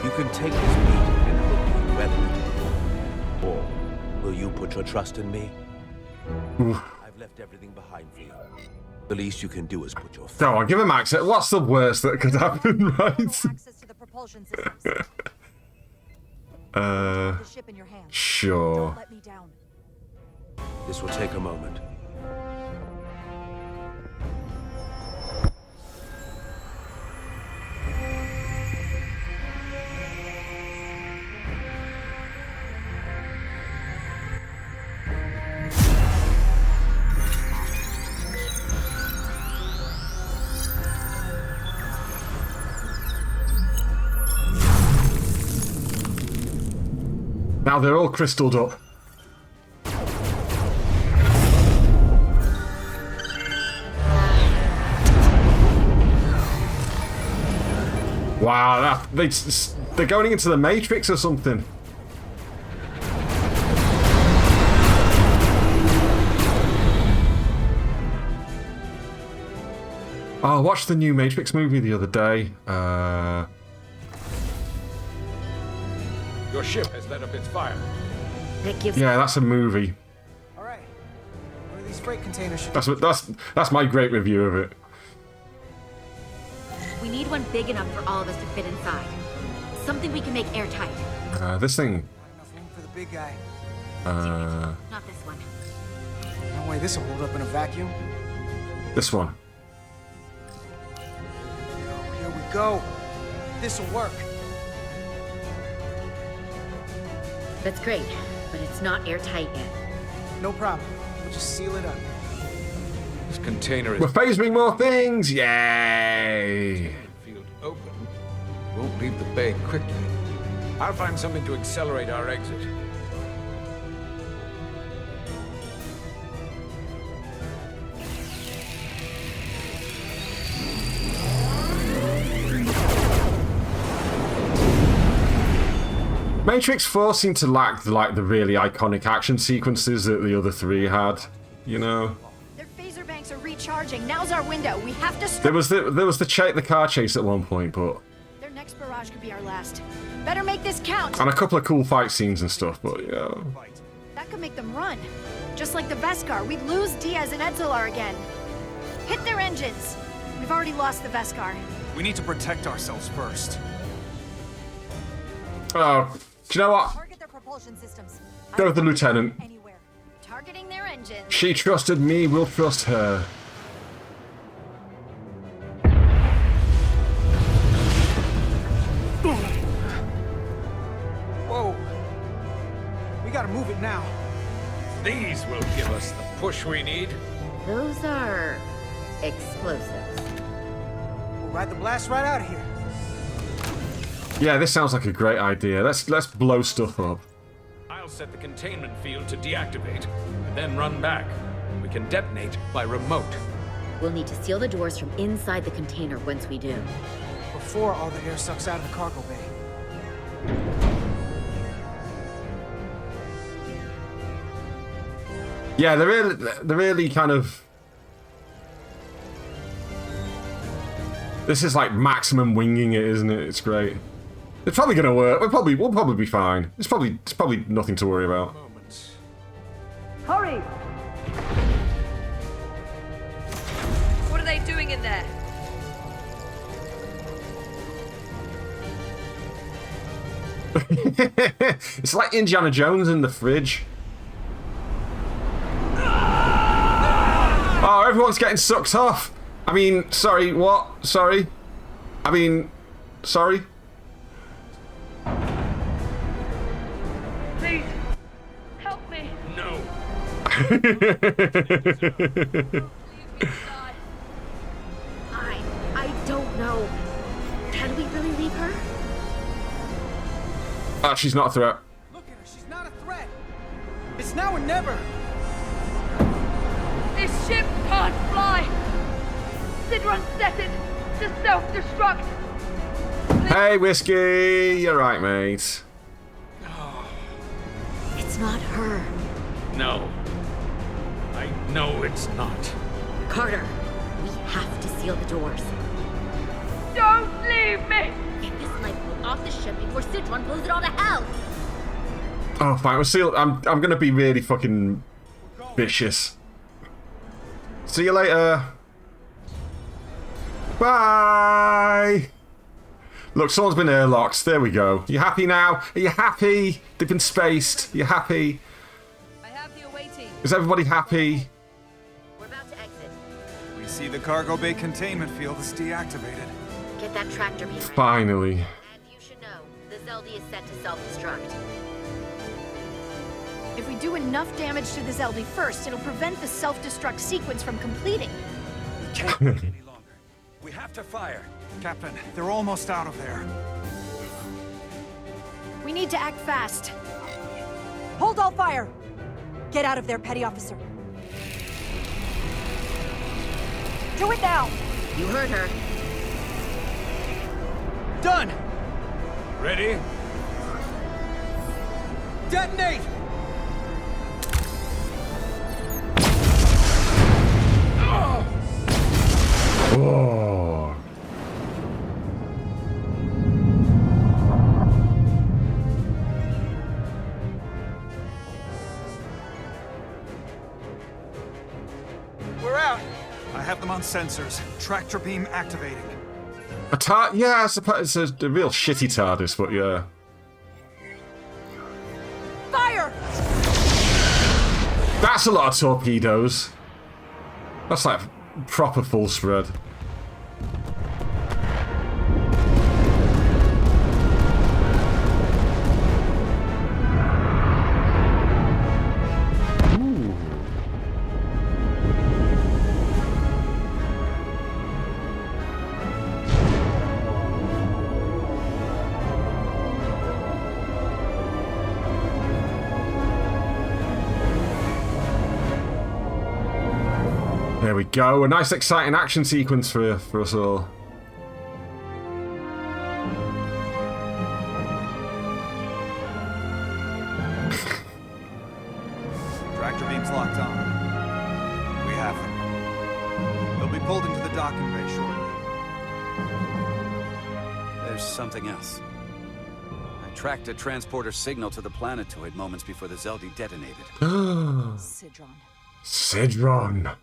[SPEAKER 7] You can take this meat and hope you weather it. Or will you put your trust in me? I've left everything behind for you. The least you can do is put your...
[SPEAKER 1] Go on, give him access. What's the worst that could happen, right?
[SPEAKER 4] Access to the propulsion systems.
[SPEAKER 1] Uh,
[SPEAKER 4] The ship in your hands.
[SPEAKER 1] sure.
[SPEAKER 4] Don't let me down.
[SPEAKER 7] This will take a moment.
[SPEAKER 1] Now they're all crystalled up. Wow, they're going into the Matrix or something. Oh, I watched the new Matrix movie the other day.
[SPEAKER 15] Your ship has let up its fire.
[SPEAKER 1] Yeah, that's a movie.
[SPEAKER 8] All right. One of these freight containers should...
[SPEAKER 1] That's my great review of it.
[SPEAKER 10] We need one big enough for all of us to fit inside. Something we can make airtight.
[SPEAKER 1] This thing.
[SPEAKER 8] Enough room for the big guy.
[SPEAKER 10] Not this one.
[SPEAKER 8] No way this will hold up in a vacuum.
[SPEAKER 1] This one.
[SPEAKER 8] Here we go. This'll work.
[SPEAKER 10] That's great, but it's not airtight yet.
[SPEAKER 8] No problem. We'll just seal it up.
[SPEAKER 15] This container is...
[SPEAKER 1] We're phasing more things! Yay!
[SPEAKER 15] Field open. Won't leave the bay quickly. I'll find something to accelerate our exit.
[SPEAKER 1] Matrix 4 seemed to lack the really iconic action sequences that the other three had, you know.
[SPEAKER 2] Their phaser banks are recharging. Now's our window. We have to.
[SPEAKER 1] There was the car chase at one point, but
[SPEAKER 2] Their next barrage could be our last. Better make this count.
[SPEAKER 1] and a couple of cool fight scenes and stuff, but yeah.
[SPEAKER 2] That could make them run. Just like the Veskar, we'd lose Diaz and Edzelar again. Hit their engines. We've already lost the Veskar.
[SPEAKER 18] We need to protect ourselves first.
[SPEAKER 1] Oh, do you know what?
[SPEAKER 4] Target their propulsion systems.
[SPEAKER 1] Go with the lieutenant.
[SPEAKER 2] Targeting their engines.
[SPEAKER 1] She trusted me, we'll trust her.
[SPEAKER 8] Whoa. We gotta move it now.
[SPEAKER 15] These will give us the push we need.
[SPEAKER 10] Those are explosives.
[SPEAKER 8] We'll ride the blast right out of here.
[SPEAKER 1] Yeah, this sounds like a great idea. Let's blow stuff up.
[SPEAKER 15] I'll set the containment field to deactivate, and then run back. We can detonate by remote.
[SPEAKER 10] We'll need to seal the doors from inside the container once we do.
[SPEAKER 8] Before all the air sucks out of the cargo bay.
[SPEAKER 1] Yeah, they're really kind of. This is like maximum winging it, isn't it? It's great. It's probably gonna work. We'll probably be fine. It's probably nothing to worry about.
[SPEAKER 9] Hurry! What are they doing in there?
[SPEAKER 1] It's like Indiana Jones in the fridge. Oh, everyone's getting sucked off. I mean, sorry, what? Sorry. I mean, sorry.
[SPEAKER 12] Please, help me.
[SPEAKER 15] No.
[SPEAKER 1] Ah, she's not a threat.
[SPEAKER 8] Look at her, she's not a threat. It's now or never.
[SPEAKER 9] This ship can't fly! Sidron set it to self-destruct!
[SPEAKER 1] Hey, Whiskey! You're right, mate.
[SPEAKER 10] It's not her.
[SPEAKER 15] No. I know it's not.
[SPEAKER 10] Carter, we have to seal the doors.
[SPEAKER 9] Don't leave me!
[SPEAKER 10] Get this lifeboat off the ship before Sidron blows it all to hell!
[SPEAKER 1] Oh, fine. We'll seal. I'm gonna be really fucking vicious. See you later. Bye. Look, someone's been airlocked. There we go. You happy now? Are you happy? They've been spaced. Are you happy?
[SPEAKER 9] I have the awaiting.
[SPEAKER 1] Is everybody happy?
[SPEAKER 10] We're about to exit.
[SPEAKER 18] We see the cargo bay containment field is deactivated.
[SPEAKER 10] Get that tractor beam ready.
[SPEAKER 1] Finally.
[SPEAKER 10] And you should know, the Zeldy is set to self-destruct.
[SPEAKER 2] If we do enough damage to the Zeldy first, it'll prevent the self-destruct sequence from completing.
[SPEAKER 20] We can't wait any longer. We have to fire.
[SPEAKER 18] Captain, they're almost out of there.
[SPEAKER 2] We need to act fast.
[SPEAKER 17] Hold all fire! Get out of there, Petty Officer. Do it now!
[SPEAKER 10] You heard her.
[SPEAKER 19] Done!
[SPEAKER 15] Ready?
[SPEAKER 19] Detonate!
[SPEAKER 1] Oh.
[SPEAKER 18] We're out. I have them on sensors. Tractor beam activating.
[SPEAKER 1] A yeah, I suppose it's a real shitty TARDIS, but yeah.
[SPEAKER 17] Fire!
[SPEAKER 1] That's a lot of torpedoes. That's like proper full spread. There we go. A nice, exciting action sequence for us all.
[SPEAKER 18] Tractor beam's locked on. We have them. They'll be pulled into the docking bay shortly.
[SPEAKER 5] There's something else. I tracked a transporter signal to the planetoid moments before the Zeldy detonated.
[SPEAKER 17] Sidron.
[SPEAKER 1] Sidron.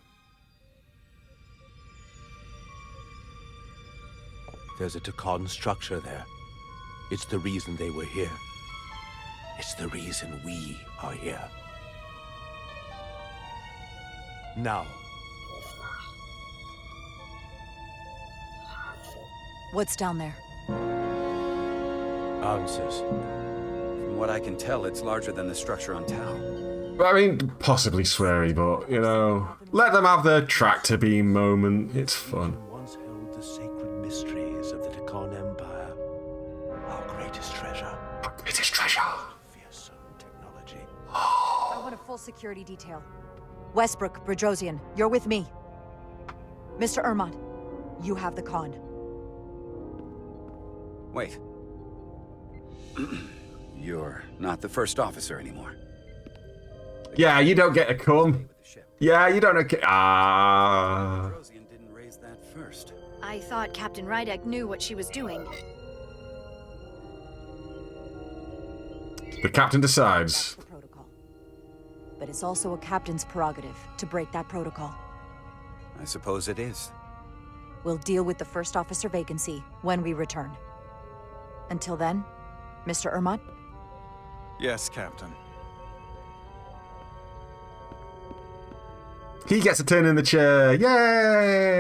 [SPEAKER 7] There's a Takan structure there. It's the reason they were here. It's the reason we are here. Now.
[SPEAKER 17] What's down there?
[SPEAKER 7] Answers.
[SPEAKER 5] From what I can tell, it's larger than the structure on Tau.
[SPEAKER 1] I mean, possibly sweary, but, you know, let them have their tractor beam moment. It's fun.
[SPEAKER 7] Once held the sacred mysteries of the Takan Empire. Our greatest treasure.
[SPEAKER 1] Our greatest treasure.
[SPEAKER 7] Fearsome technology.
[SPEAKER 17] I want a full security detail. Westbrook, Brodrosian, you're with me. Mr. Ermont, you have the con.
[SPEAKER 5] Wait. You're not the first officer anymore.
[SPEAKER 1] Yeah, you don't get a cum. Yeah, you don't get... Ah.
[SPEAKER 5] Brodrosian didn't raise that first.
[SPEAKER 2] I thought Captain Rydek knew what she was doing.
[SPEAKER 1] The captain decides.
[SPEAKER 17] That's the protocol. But it's also a captain's prerogative to break that protocol.
[SPEAKER 5] I suppose it is.
[SPEAKER 17] We'll deal with the first officer vacancy when we return. Until then, Mr. Ermont?
[SPEAKER 18] Yes, Captain.
[SPEAKER 1] He gets a turn in the chair. Yay!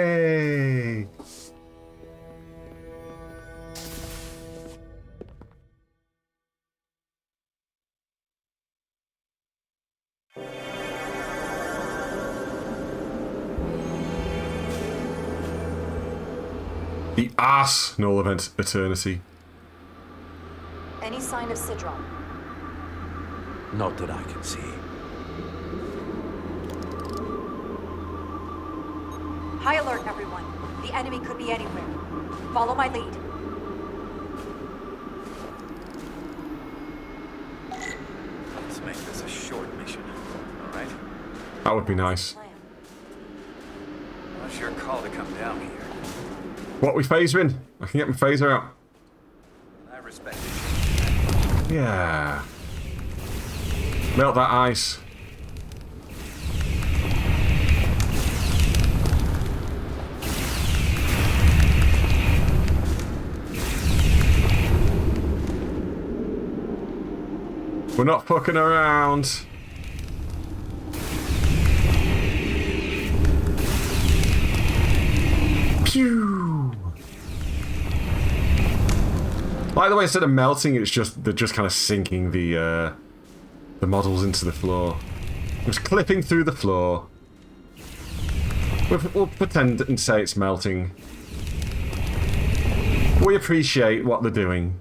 [SPEAKER 1] The ass null event eternity.
[SPEAKER 17] Any sign of Sidron?
[SPEAKER 7] Not that I can see.
[SPEAKER 17] High alert, everyone. The enemy could be anywhere. Follow my lead.
[SPEAKER 20] Let's make this a short mission, all right?
[SPEAKER 1] That would be nice.
[SPEAKER 20] What's your call to come down here?
[SPEAKER 1] What, we phasering? I can get my phaser out.
[SPEAKER 20] I respect it.
[SPEAKER 1] Yeah. Melt that ice. We're not fucking around. Pew! By the way, instead of melting, it's just they're just kind of sinking the models into the floor. It's clipping through the floor. We'll pretend and say it's melting. We appreciate what they're doing.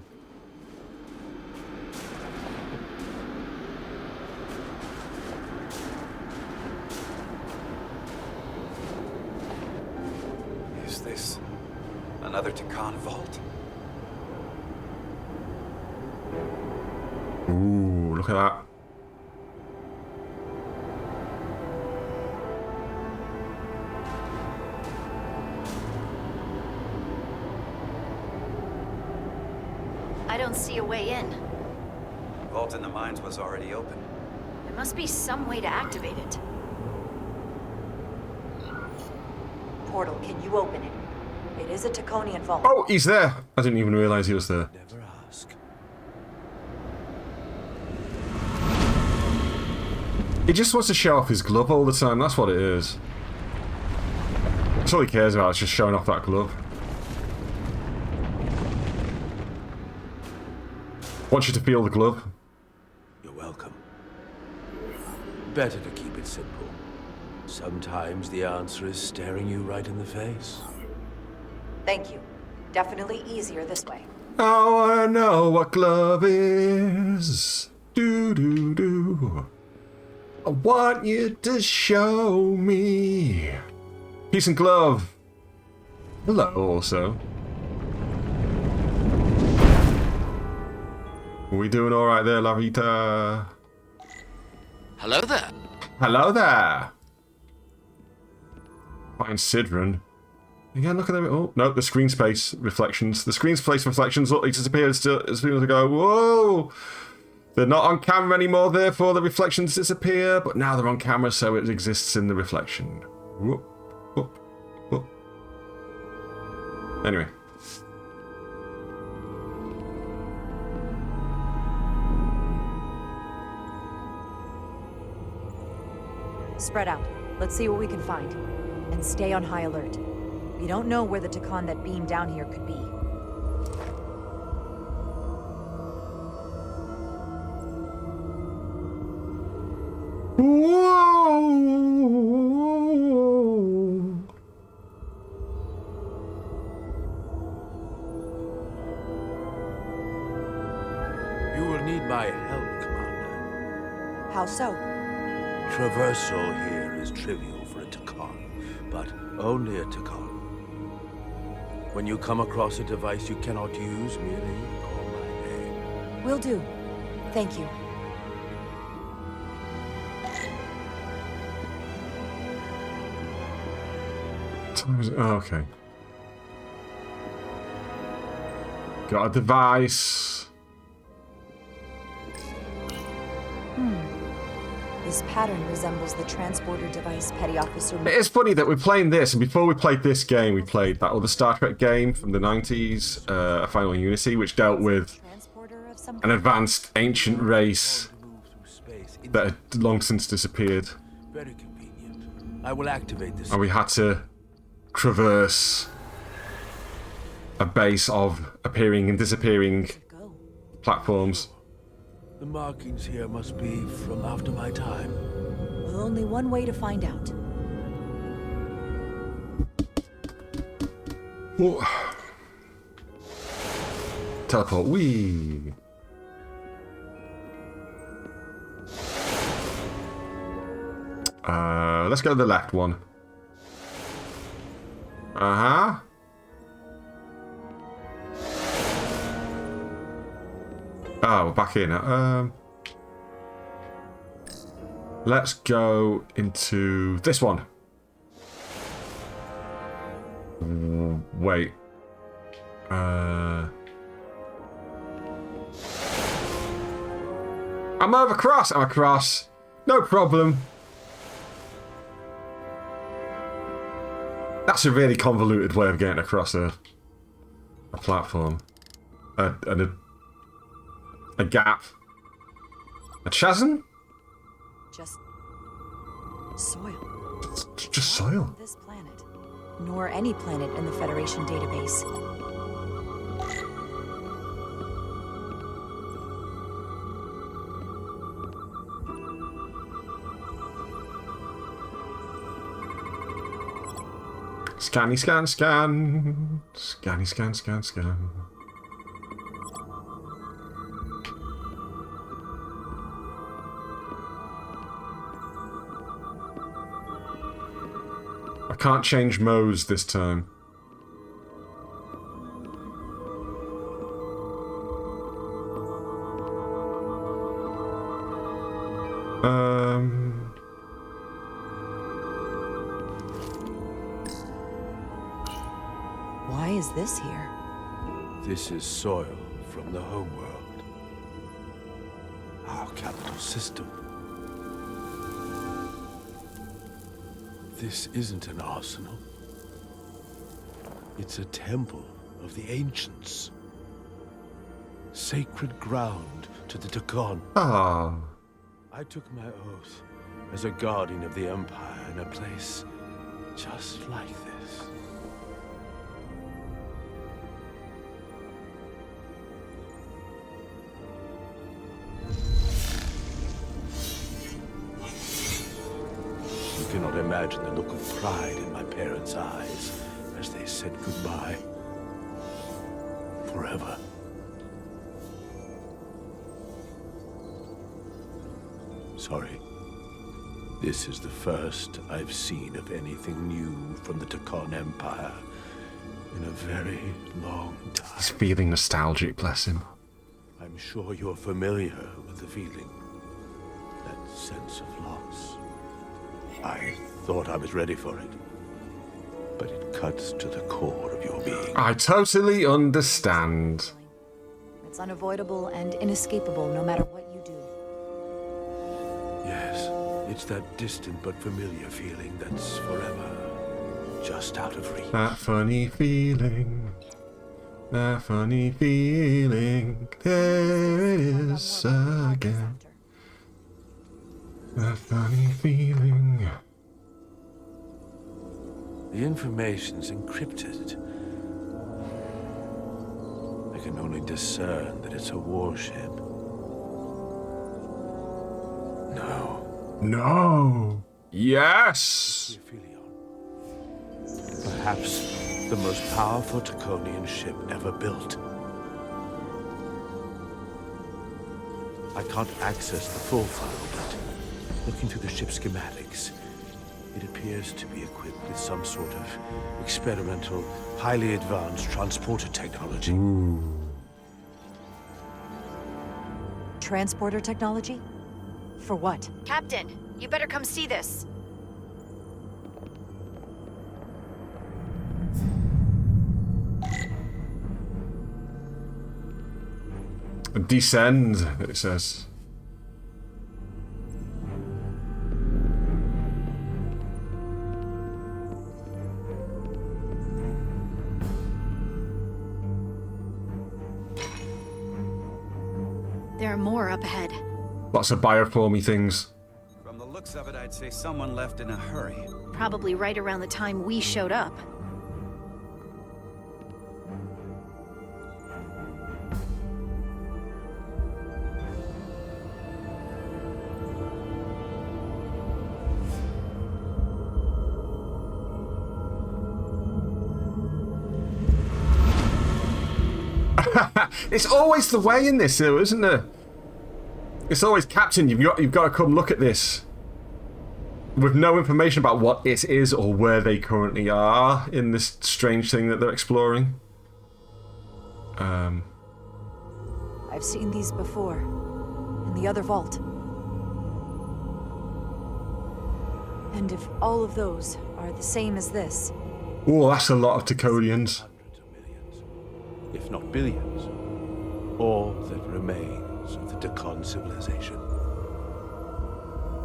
[SPEAKER 20] Is this another Takan vault?
[SPEAKER 1] Ooh, look at that.
[SPEAKER 2] I don't see a way in.
[SPEAKER 20] The vault in the mines was already open.
[SPEAKER 2] There must be some way to activate it.
[SPEAKER 17] Portal, can you open it? It is a Taconian vault.
[SPEAKER 1] Oh, he's there. I didn't even realize he was there.
[SPEAKER 7] Never ask.
[SPEAKER 1] He just wants to show off his glove all the time. That's what it is. That's all he cares about, is just showing off that glove. Wants you to feel the glove.
[SPEAKER 7] You're welcome. Better to keep it simple. Sometimes the answer is staring you right in the face.
[SPEAKER 17] Thank you. Definitely easier this way.
[SPEAKER 1] Oh, I know what glove is. Do do do. I want you to show me. Peace and glove. Hello, also. Are we doing all right there, Lavita?
[SPEAKER 6] Hello there.
[SPEAKER 1] Hello there. Find Sidron. Again, look at them. Oh, no, the screen space reflections. The screen space reflections, look, they disappeared as soon as I go, whoa! They're not on camera anymore, therefore the reflections disappear, but now they're on camera, so it exists in the reflection. Whoop, whoop, whoop. Anyway.
[SPEAKER 17] Spread out. Let's see what we can find. And stay on high alert. We don't know where the Takan that beamed down here could be.
[SPEAKER 1] Whoa!
[SPEAKER 7] You will need my help, Commander.
[SPEAKER 17] How so?
[SPEAKER 7] Traversal here is trivial for a Takan, but only a Takan. When you come across a device you cannot use, merely call my name.
[SPEAKER 17] Will do. Thank you.
[SPEAKER 1] Oh, okay. Got a device.
[SPEAKER 17] This pattern resembles the transporter device Petty Officer...
[SPEAKER 1] It is funny that we're playing this, and before we played this game, we played that other Star Trek game from the 90s, A Final Unity, which dealt with an advanced ancient race that had long since disappeared.
[SPEAKER 7] Very convenient. I will activate this.
[SPEAKER 1] And we had to traverse a base of appearing and disappearing platforms.
[SPEAKER 7] The markings here must be from after my time.
[SPEAKER 17] Well, only one way to find out.
[SPEAKER 1] Whoa. Teleport. Wee. Let's go to the left one. Uh-huh. Oh, we're back in. Let's go into this one. Wait. I'm over across. I'm across. No problem. That's a really convoluted way of getting across a platform. A gap. A chasm?
[SPEAKER 17] Just soil.
[SPEAKER 1] Just soil.
[SPEAKER 17] This planet, nor any planet in the Federation database.
[SPEAKER 1] Scanny, scan, scan. Scanny, scan, scan, scan. I can't change modes this time.
[SPEAKER 17] Why is this here?
[SPEAKER 7] This is soil from the homeworld. Our capital system. This isn't an arsenal. It's a temple of the ancients. Sacred ground to the Takon.
[SPEAKER 1] Ah.
[SPEAKER 7] I took my oath as a guardian of the Empire in a place just like this. You cannot imagine the look of pride in my parents' eyes as they said goodbye. Forever. Sorry. This is the first I've seen of anything new from the Takon Empire in a very long time.
[SPEAKER 1] He's feeling nostalgic, bless him.
[SPEAKER 7] I'm sure you're familiar with the feeling. That sense of loss. I thought I was ready for it. But it cuts to the core of your being.
[SPEAKER 1] I totally understand.
[SPEAKER 17] It's unavoidable and inescapable no matter what you do.
[SPEAKER 7] Yes, it's that distant but familiar feeling that's forever just out of reach.
[SPEAKER 1] That funny feeling. That funny feeling. There it is again. That funny feeling.
[SPEAKER 7] The information's encrypted. I can only discern that it's a warship. No.
[SPEAKER 1] No. Yes.
[SPEAKER 7] Perhaps the most powerful Takonian ship ever built. I can't access the full file, but looking through the ship's schematics, it appears to be equipped with some sort of experimental, highly advanced transporter technology.
[SPEAKER 1] Ooh.
[SPEAKER 17] Transporter technology? For what?
[SPEAKER 2] Captain, you better come see this.
[SPEAKER 1] Descend, it says.
[SPEAKER 2] There are more up ahead.
[SPEAKER 1] Lots of bioformy things.
[SPEAKER 5] From the looks of it, I'd say someone left in a hurry.
[SPEAKER 2] Probably right around the time we showed up.
[SPEAKER 1] It's always the way in this, though, isn't it? It's always, Captain, you've got to come look at this. with no information about what it is or where they currently are in this strange thing that they're exploring.
[SPEAKER 17] I've seen these before. In the other vault. And if all of those are the same as this...
[SPEAKER 1] Oh, that's a lot of Taconians.
[SPEAKER 7] Hundreds of millions, if not billions. All that remains of the Tacon civilization.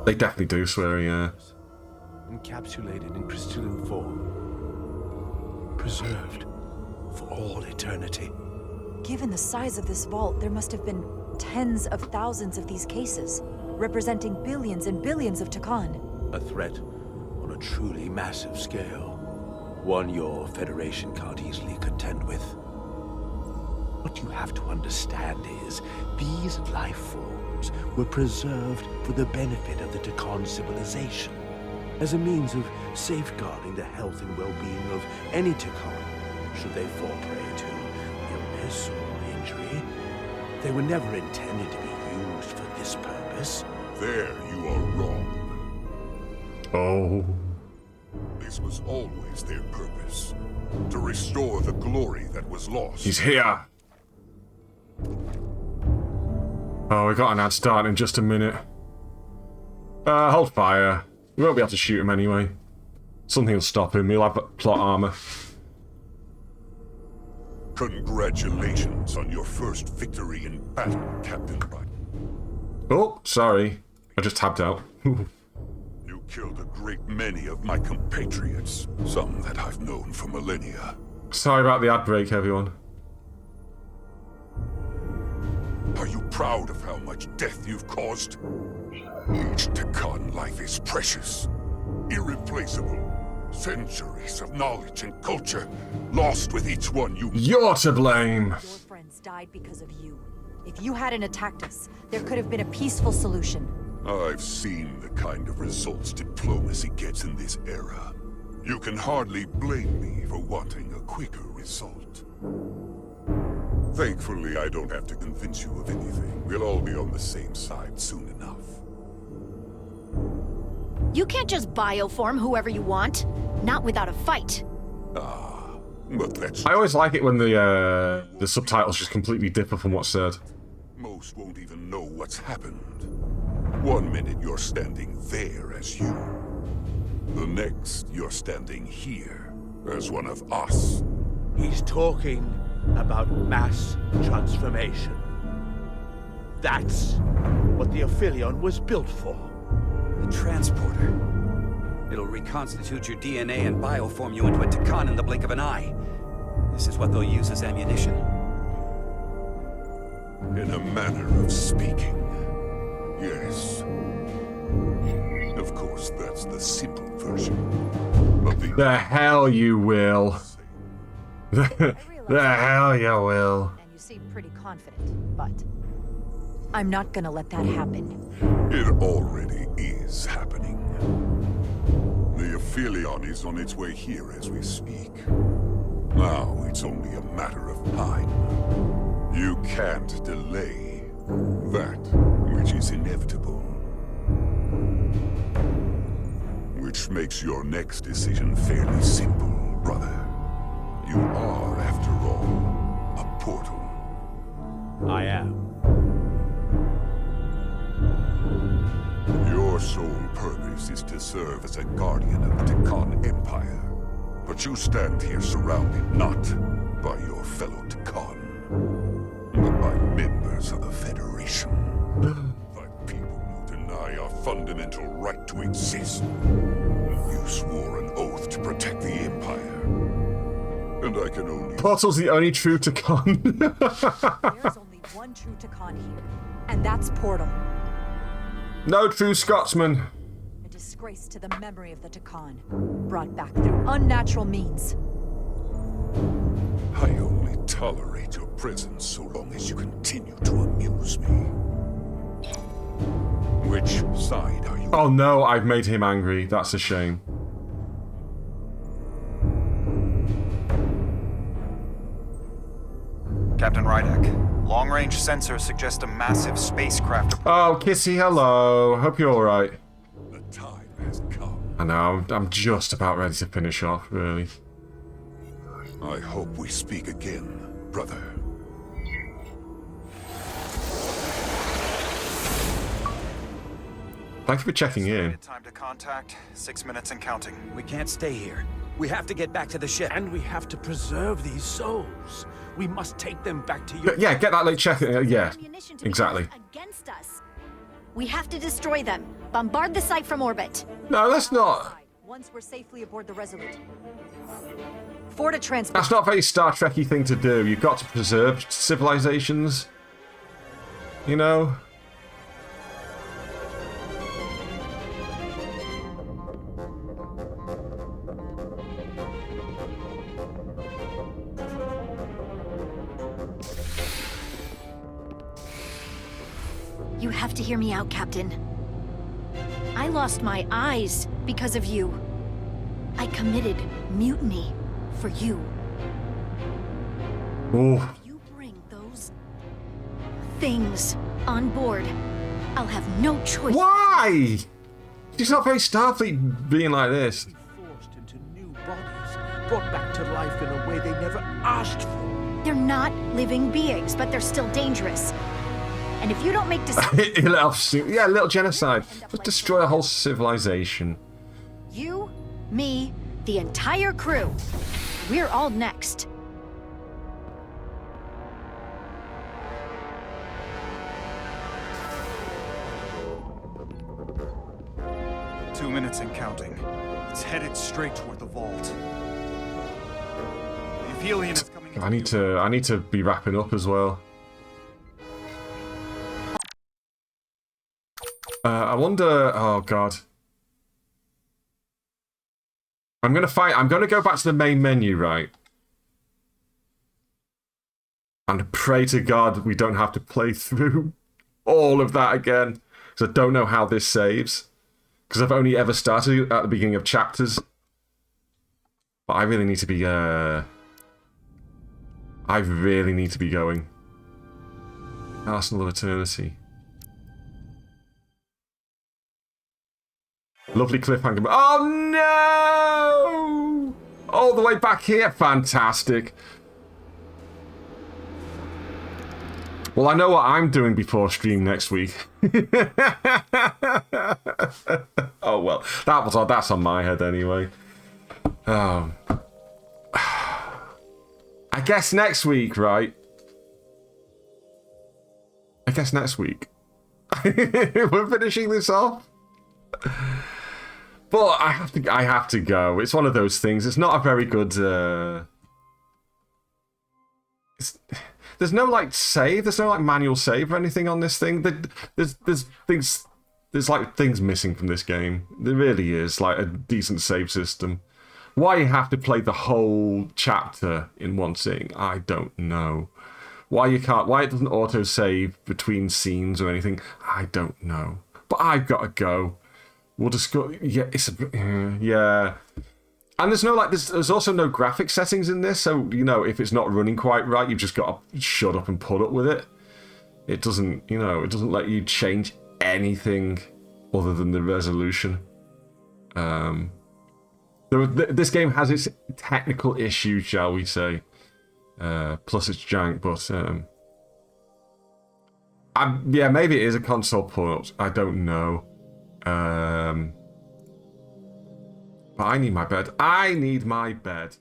[SPEAKER 1] They definitely do swear, yeah.
[SPEAKER 7] Encapsulated in crystalline form. Preserved for all eternity.
[SPEAKER 17] Given the size of this vault, there must have been tens of thousands of these cases, representing billions and billions of Tacon.
[SPEAKER 7] A threat on a truly massive scale. One your Federation can't easily contend with. What you have to understand is, these life forms were preserved for the benefit of the Tacon civilization, as a means of safeguarding the health and well-being of any Tacon, should they fall prey to illness or injury. They were never intended to be used for this purpose.
[SPEAKER 21] There you are wrong.
[SPEAKER 1] Oh.
[SPEAKER 21] This was always their purpose. To restore the glory that was lost.
[SPEAKER 1] He's here. Oh, we got an ad start in just a minute. Hold fire. We won't be able to shoot him anyway. Something will stop him. He'll have plot armor.
[SPEAKER 21] Congratulations on your first victory in battle, Captain Wright.
[SPEAKER 1] Oh, sorry. I just tapped out.
[SPEAKER 21] You killed a great many of my compatriots, some that I've known for millennia.
[SPEAKER 1] Sorry about the ad break, everyone.
[SPEAKER 21] Are you proud of how much death you've caused? Each Tacon life is precious, irreplaceable. Centuries of knowledge and culture, lost with each one you...
[SPEAKER 1] You're to blame!
[SPEAKER 17] Your friends died because of you. If you hadn't attacked us, there could have been a peaceful solution.
[SPEAKER 21] I've seen the kind of results diplomacy gets in this era. You can hardly blame me for wanting a quicker result. Thankfully, I don't have to convince you of anything. We'll all be on the same side soon enough.
[SPEAKER 2] You can't just bioform whoever you want. Not without a fight.
[SPEAKER 21] But that's...
[SPEAKER 1] I always like it when the subtitles just completely differ from what's said.
[SPEAKER 21] Most won't even know what's happened. One minute you're standing there as you. The next, you're standing here as one of us.
[SPEAKER 7] He's talking about mass transformation. That's what the Aphelion was built for.
[SPEAKER 5] The transporter. It'll reconstitute your DNA and bioform you into a Tacon in the blink of an eye. This is what they'll use as ammunition.
[SPEAKER 21] In a manner of speaking, yes. Of course, that's the simple version of
[SPEAKER 1] the hell you will. The hell you will.
[SPEAKER 17] And you seem pretty confident, but I'm not gonna let that happen.
[SPEAKER 21] It already is happening. The Aphelion is on its way here as we speak. Now it's only a matter of time. You can't delay that which is inevitable. Which makes your next decision fairly simple, brother. You are, after all, a portal.
[SPEAKER 7] I am.
[SPEAKER 21] Your sole purpose is to serve as a guardian of the Tacon Empire. But you stand here surrounded not by your fellow Tacon, but by members of the Federation. By people who deny our fundamental right to exist. You swore an oath to protect the Empire. And I can only...
[SPEAKER 1] Portal's the only true Tacon.
[SPEAKER 17] There's only one true Tacon here, and that's Portal.
[SPEAKER 1] No true Scotsman.
[SPEAKER 17] A disgrace to the memory of the Tacon, brought back through unnatural means.
[SPEAKER 21] I only tolerate your presence so long as you continue to amuse me. Which side are you?
[SPEAKER 1] Oh no, I've made him angry. That's a shame.
[SPEAKER 18] Captain Rydek, long-range sensors suggest a massive spacecraft.
[SPEAKER 1] Oh, Kissy, hello. Hope you're alright.
[SPEAKER 21] The time has come.
[SPEAKER 1] I know, I'm just about ready to finish off, really.
[SPEAKER 21] I hope we speak again, brother.
[SPEAKER 1] Thank you for checking in.
[SPEAKER 18] Time to contact. 6 minutes and counting.
[SPEAKER 20] We can't stay here. We have to get back to the ship.
[SPEAKER 7] And we have to preserve these souls. We must take them back to you.
[SPEAKER 1] Yeah, get that late check. Yeah, exactly.
[SPEAKER 2] Against us. We have to destroy them. Bombard the site from orbit.
[SPEAKER 1] No, that's not.
[SPEAKER 17] Once we're safely aboard the Resolute. For to transport.
[SPEAKER 1] That's not a very Star Trek-y thing to do. You've got to preserve civilizations. You know?
[SPEAKER 2] You have to hear me out, Captain. I lost my eyes because of you. I committed mutiny for you.
[SPEAKER 1] Oh.
[SPEAKER 2] If you bring those things on board, I'll have no choice.
[SPEAKER 1] Why? She's not very Starfleet being like this.
[SPEAKER 7] Forced into new bodies, brought back to life in a way they never asked for.
[SPEAKER 2] They're not living beings, but they're still dangerous. And if you don't make decisions...
[SPEAKER 1] Yeah, a little genocide. Just destroy a whole civilization.
[SPEAKER 2] You, me, the entire crew. We're all next.
[SPEAKER 18] Two minutes and counting. It's headed straight toward the vault. The Aphelion is coming.
[SPEAKER 1] I need to be wrapping up as well. I wonder. Oh God. I'm gonna go back to the main menu, right? And pray to God we don't have to play through all of that again, because I don't know how this saves. Because I've only ever started at the beginning of chapters. But I really need to be. I really need to be going. Arsenal of Eternity. Lovely cliffhanger. Oh no! All the way back here. Fantastic. Well, I know what I'm doing before stream next week. Oh well, that's on my head anyway. I guess next week, right? I guess next week. We're finishing this off. But I have to go. It's one of those things. It's not a very good. There's no like save. There's no like manual save or anything on this thing. There's things. There's like things missing from this game. There really is like a decent save system. Why you have to play the whole chapter in one sitting, I don't know. Why you can't? Why it doesn't auto save between scenes or anything, I don't know. But I've got to go. We'll just go. Yeah, yeah. And there's no like. There's also no graphic settings in this, so you know if it's not running quite right, you've just got to shut up and put up with it. It doesn't, it doesn't let you change anything other than the resolution. This game has its technical issues, shall we say? Plus it's jank, but yeah, maybe it is a console port. I don't know. But I need my bed.